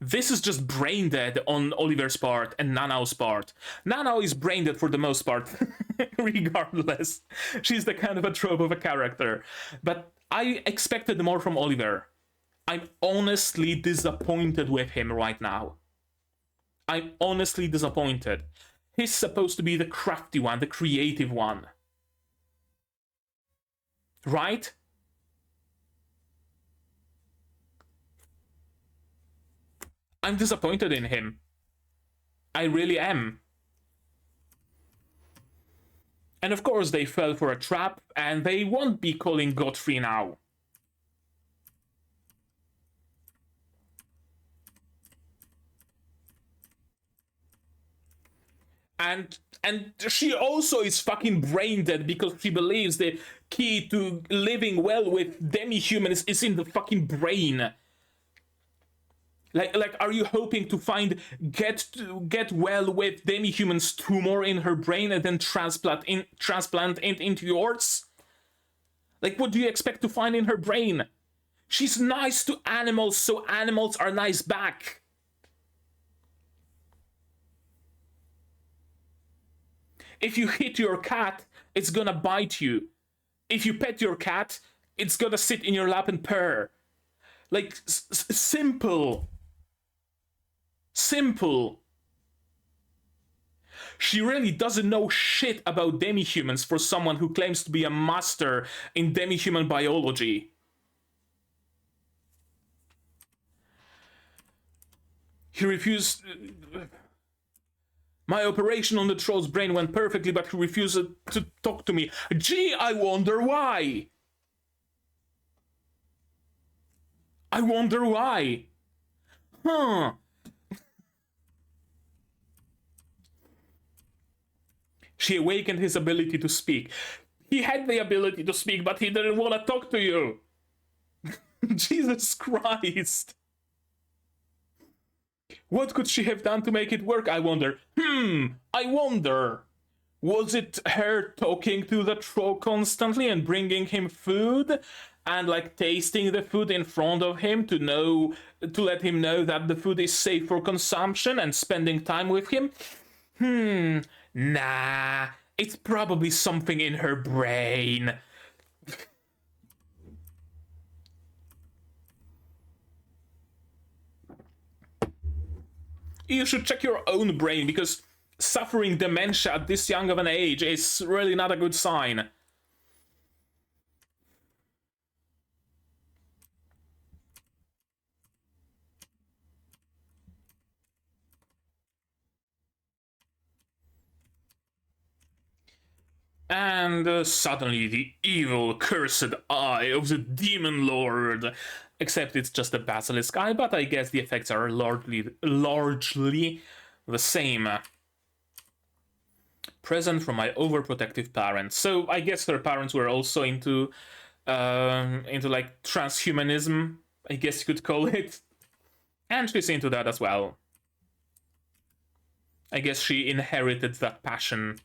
This is just brain dead on Oliver's part and Nanao's part. Nanao is brain dead for the most part, regardless. She's the kind of a trope of a character. But I expected more from Oliver. I'm honestly disappointed with him right now. I'm honestly disappointed. He's supposed to be the crafty one, the creative one. Right? I'm disappointed in him. I really am. And of course they fell for a trap, and they won't be calling Godfrey now. And she also is fucking brain dead because she believes the key to living well with demi-humans is in the fucking brain. Like, are you hoping to find get well with demi-humans tumor in her brain and then transplant it into yours? Like, what do you expect to find in her brain? She's nice to animals, so animals are nice back. If you hit your cat, it's gonna bite you. If you pet your cat, it's gonna sit in your lap and purr. Like, simple. Simple. She really doesn't know shit about demi-humans for someone who claims to be a master in demi-human biology. He refused... My operation on the troll's brain went perfectly, but he refused to talk to me. Gee, I wonder why. I wonder why. Huh. She awakened his ability to speak. He had the ability to speak, but he didn't want to talk to you. Jesus Christ. What could she have done to make it work, I wonder? I wonder. Was it her talking to the troll constantly and bringing him food? And like tasting the food in front of him to let him know that the food is safe for consumption and spending time with him? Nah, it's probably something in her brain. You should check your own brain, because suffering dementia at this young of an age is really not a good sign. And suddenly the evil, cursed eye of the Demon Lord. Except it's just a basilisk eye, but I guess the effects are largely the same. Present from my overprotective parents. So I guess her parents were also into like transhumanism, I guess you could call it. And she's into that as well. I guess she inherited that passion.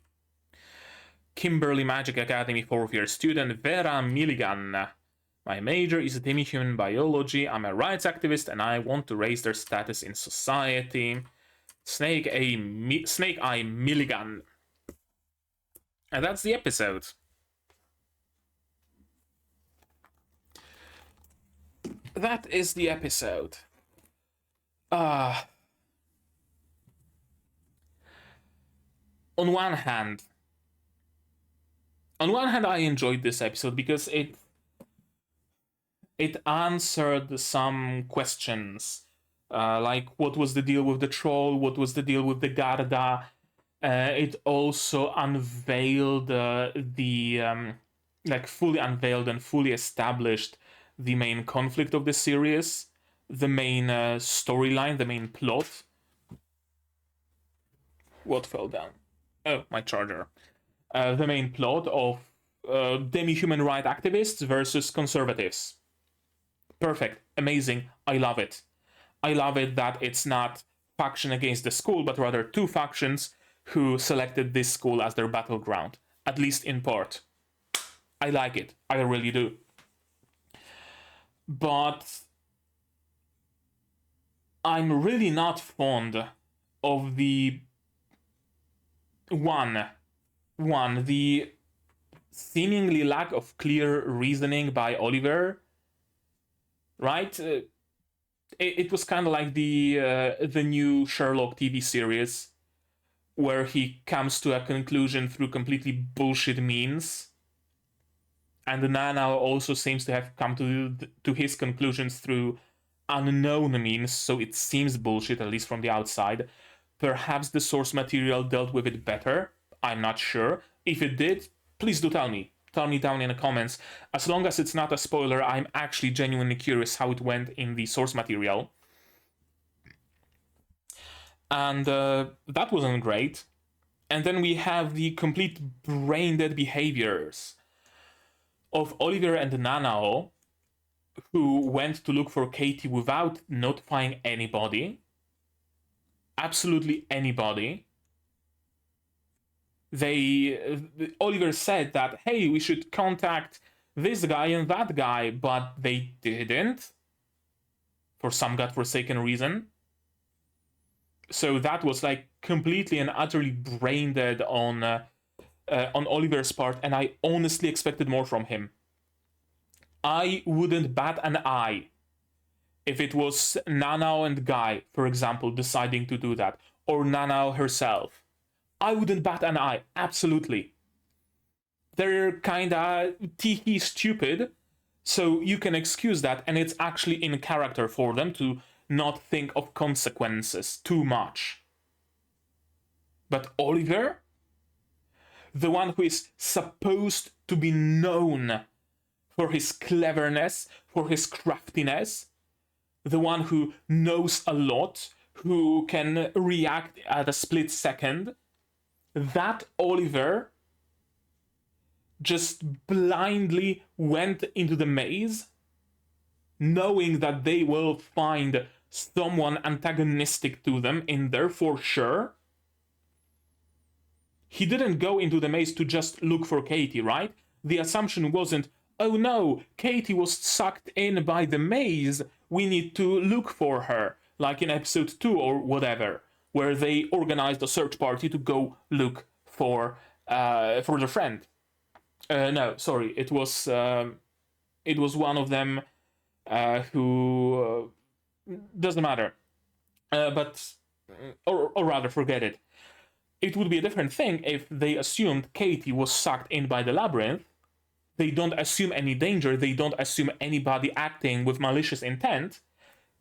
Kimberly Magic Academy 4th year student Vera Milligan. My major is demi-human biology. I'm a rights activist and I want to raise their status in society. Snake Eye Milligan. And that's the episode. That is the episode. On one hand, I enjoyed this episode because it answered some questions, like what was the deal with the troll, what was the deal with the Garda. It also unveiled fully unveiled and fully established the main conflict of the series, the main storyline, the main plot. What fell down? Oh, my charger. The main plot of demi-human right activists versus conservatives. Perfect. Amazing. I love it. I love it that it's not faction against the school, but rather two factions who selected this school as their battleground, at least in part. I like it. I really do. But I'm really not fond of the the seemingly lack of clear reasoning by Oliver, right? It was kind of like the new Sherlock TV series, where he comes to a conclusion through completely bullshit means, and Nanao also seems to have come to his conclusions through unknown means, so it seems bullshit, at least from the outside. Perhaps the source material dealt with it better. I'm not sure. If it did, please do tell me. Tell me down in the comments. As long as it's not a spoiler, I'm actually genuinely curious how it went in the source material. And that wasn't great. And then we have the complete brain-dead behaviors of Oliver and Nanao, who went to look for Katie without notifying anybody. Absolutely anybody. Oliver said that, hey, we should contact this guy and that guy, but they didn't, for some godforsaken reason. So that was like completely and utterly brain dead on Oliver's part, and I honestly expected more from him. I wouldn't bat an eye if it was Nanao and Guy, for example, deciding to do that, or Nanao herself. I wouldn't bat an eye, absolutely. They're kinda tee-hee stupid, so you can excuse that, and it's actually in character for them to not think of consequences too much. But Oliver, the one who is supposed to be known for his cleverness, for his craftiness, the one who knows a lot, who can react at a split second, that Oliver just blindly went into the maze, knowing that they will find someone antagonistic to them in there for sure. He didn't go into the maze to just look for Katie, right? The assumption wasn't, oh no, Katie was sucked in by the maze, we need to look for her, like in episode 2 or whatever, where they organized a search party to go look for their friend. No, sorry, it was one of them who doesn't matter. Or rather, forget it. It would be a different thing if they assumed Katie was sucked in by the labyrinth. They don't assume any danger, they don't assume anybody acting with malicious intent.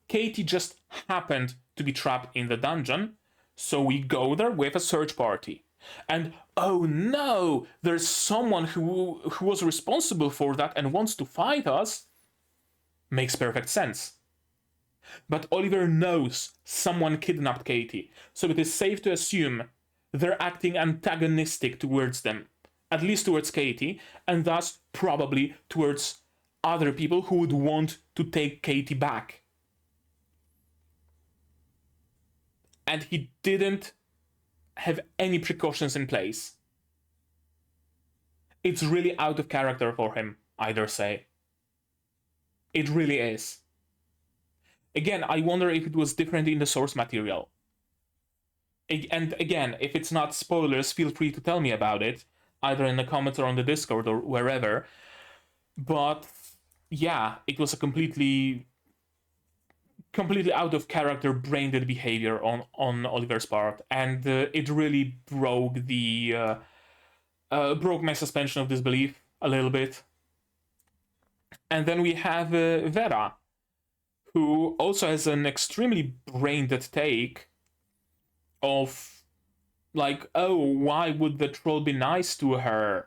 Katie just happened to be trapped in the dungeon, so we go there with a search party. And oh no, there's someone who was responsible for that and wants to fight us. Makes perfect sense. But Oliver knows someone kidnapped Katie, so it is safe to assume they're acting antagonistic towards them, at least towards Katie, and thus probably towards other people who would want to take Katie back. And he didn't have any precautions in place. It's really out of character for him, I dare say. It really is. Again, I wonder if it was different in the source material. And again, if it's not spoilers, feel free to tell me about it, either in the comments or on the Discord or wherever. But yeah, it was a completely out of character, brain-dead behavior on Oliver's part, and it really broke my suspension of disbelief a little bit. And then we have Vera, who also has an extremely brain-dead take of, like, oh, why would the troll be nice to her?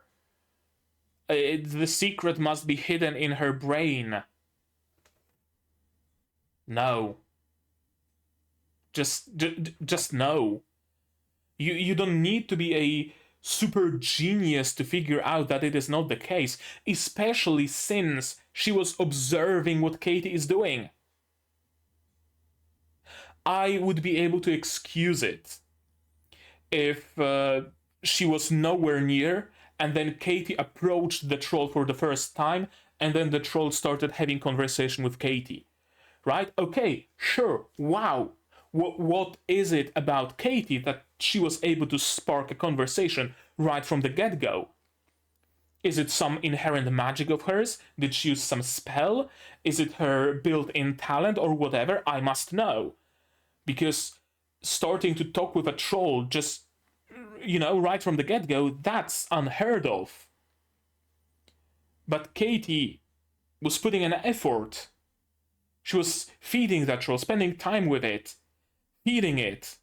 The secret must be hidden in her brain. No. Just no. You don't need to be a super genius to figure out that it is not the case, especially since she was observing what Katie is doing. I would be able to excuse it if she was nowhere near and then Katie approached the troll for the first time and then the troll started having conversation with Katie. Right? Okay, sure, wow. What is it about Katie that she was able to spark a conversation right from the get-go? Is it some inherent magic of hers? Did she use some spell? Is it her built-in talent or whatever? I must know. Because starting to talk with a troll just, right from the get-go, that's unheard of. But Katie was putting an effort. She was feeding that troll, spending time with it, feeding it,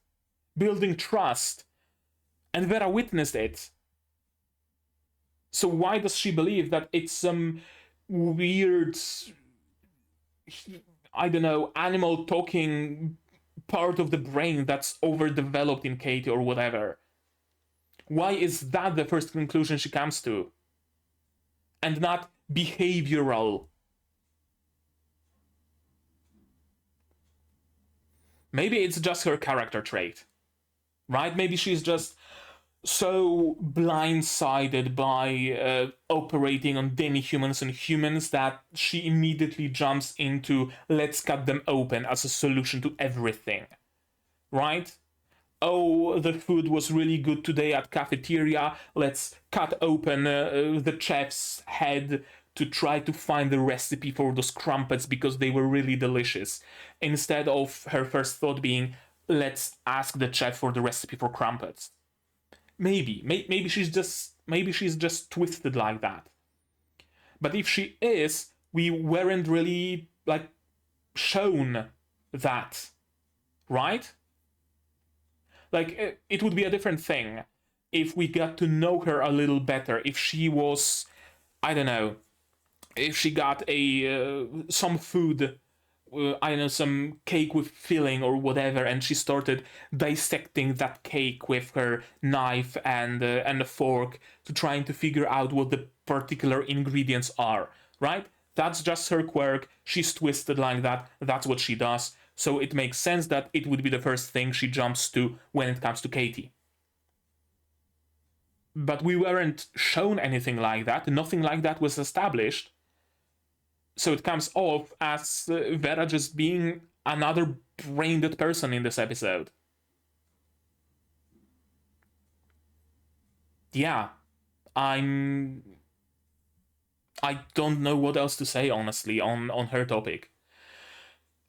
building trust, and Vera witnessed it. So why does she believe that it's some weird, I don't know, animal talking part of the brain that's overdeveloped in Katie or whatever? Why is that the first conclusion she comes to? And not behavioral? Maybe it's just her character trait, right? Maybe she's just so blindsided by operating on demi-humans and humans that she immediately jumps into let's cut them open as a solution to everything, right? Oh, the food was really good today at cafeteria, let's cut open the chef's head to try to find the recipe for those crumpets because they were really delicious, instead of her first thought being, let's ask the chef for the recipe for crumpets. Maybe she's just twisted like that. But if she is, we weren't really, shown that, right? It would be a different thing if we got to know her a little better, if she was, I don't know, if she got some food I don't know, some cake with filling or whatever, and she started dissecting that cake with her knife and a fork to trying to figure out what the particular ingredients are, right? That's just her quirk. She's twisted like that. That's what she does. So it makes sense that it would be the first thing she jumps to when it comes to Katie. But we weren't shown anything like that. Nothing like that was established. So it comes off as Vera just being another brain-dead person in this episode. Yeah, I don't know what else to say, honestly, on her topic.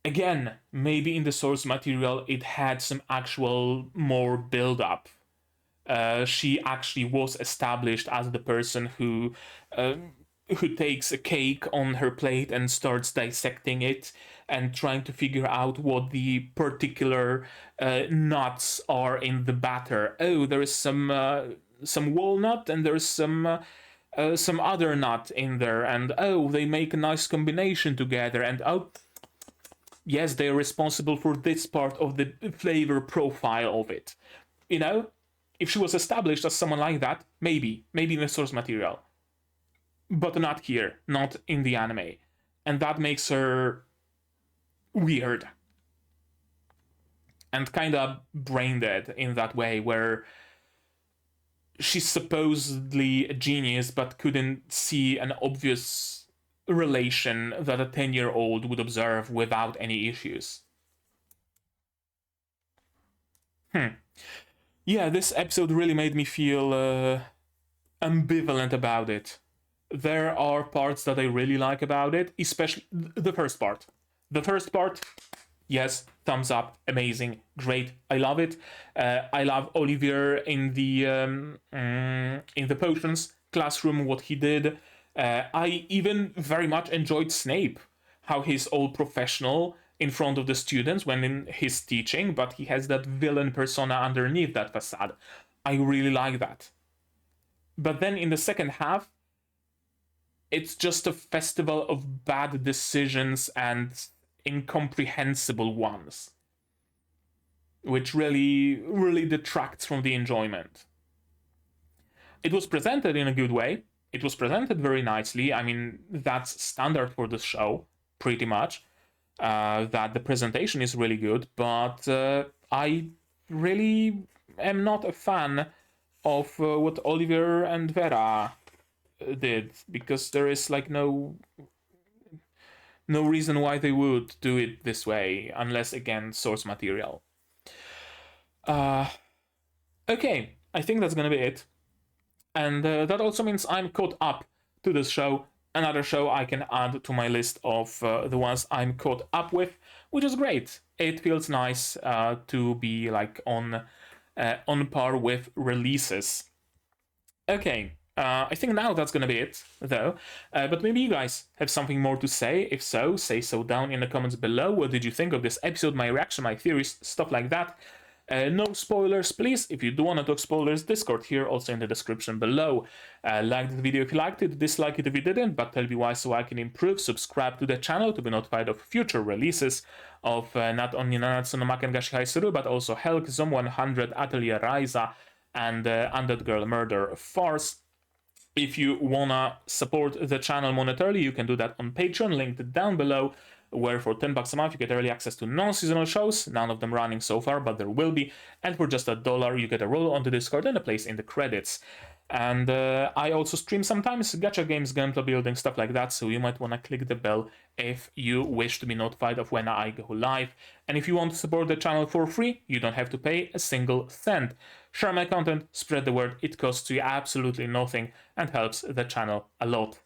Again, maybe in the source material it had some actual more build-up. She actually was established as the person who takes a cake on her plate and starts dissecting it and trying to figure out what the particular nuts are in the batter. Oh, there is some walnut and there's some other nut in there, and oh, they make a nice combination together, and oh, yes, they are responsible for this part of the flavor profile of it. You know, if she was established as someone like that, maybe in the source material. But not here, not in the anime. And that makes her weird. And kinda brain dead in that way, where she's supposedly a genius but couldn't see an obvious relation that a 10-year-old would observe without any issues. Yeah, this episode really made me feel ambivalent about it. There are parts that I really like about it, especially the first part. The first part, yes, thumbs up, amazing, great, I love it. I love Olivier in the potions classroom, what he did. I even very much enjoyed Snape, how he's all professional in front of the students when in his teaching, but he has that villain persona underneath that facade. I really like that. But then in the second half, it's just a festival of bad decisions and incomprehensible ones, which really detracts from the enjoyment. It was presented in a good way. It was presented very nicely. I mean, that's standard for the show, pretty much. That the presentation is really good, but I really am not a fan of what Oliver and Vera did, because there is like no reason why they would do it this way, unless again source material. Okay, I think that's gonna be it, and that also means I'm caught up to this show. Another show I can add to my list of the ones I'm caught up with, which is great. It feels nice to be like on par with releases. Okay, I think now that's gonna be it, though. But maybe you guys have something more to say. If so, say so down in the comments below. What did you think of this episode, my reaction, my theories, stuff like that. No spoilers, please. If you do want to talk spoilers, Discord here, also in the description below. Like the video if you liked it, dislike it if you didn't, but tell me why so I can improve. Subscribe to the channel to be notified of future releases of not only Nanatsu no Maken ga Shihai Suru, but also Helck, Zom 100, Atelier, Ryza, and Undead Girl Murder Farce. If you wanna support the channel monetarily, you can do that on Patreon, linked down below, where for $10 a month you get early access to non-seasonal shows, none of them running so far, but there will be, and for just $1 you get a role on the Discord and a place in the credits. And I also stream sometimes gacha games, gameplay building, stuff like that, so you might want to click the bell if you wish to be notified of when I go live. And if you want to support the channel for free, you don't have to pay a single cent. Share my content, spread the word, it costs you absolutely nothing and helps the channel a lot.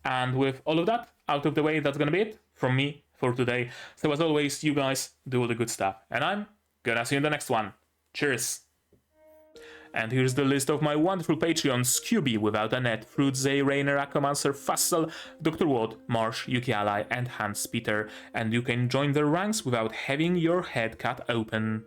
And with all of that out of the way, that's gonna be it from me for today. So as always, you guys do all the good stuff, and I'm gonna see you in the next one. Cheers! And here's the list of my wonderful Patreons: Scooby, Without a Net, Fruit, Zay, Rainer, Akomancer, Fassel, Dr. Watt, Marsh, Yuki Ally, and Hans Peter. And you can join their ranks without having your head cut open.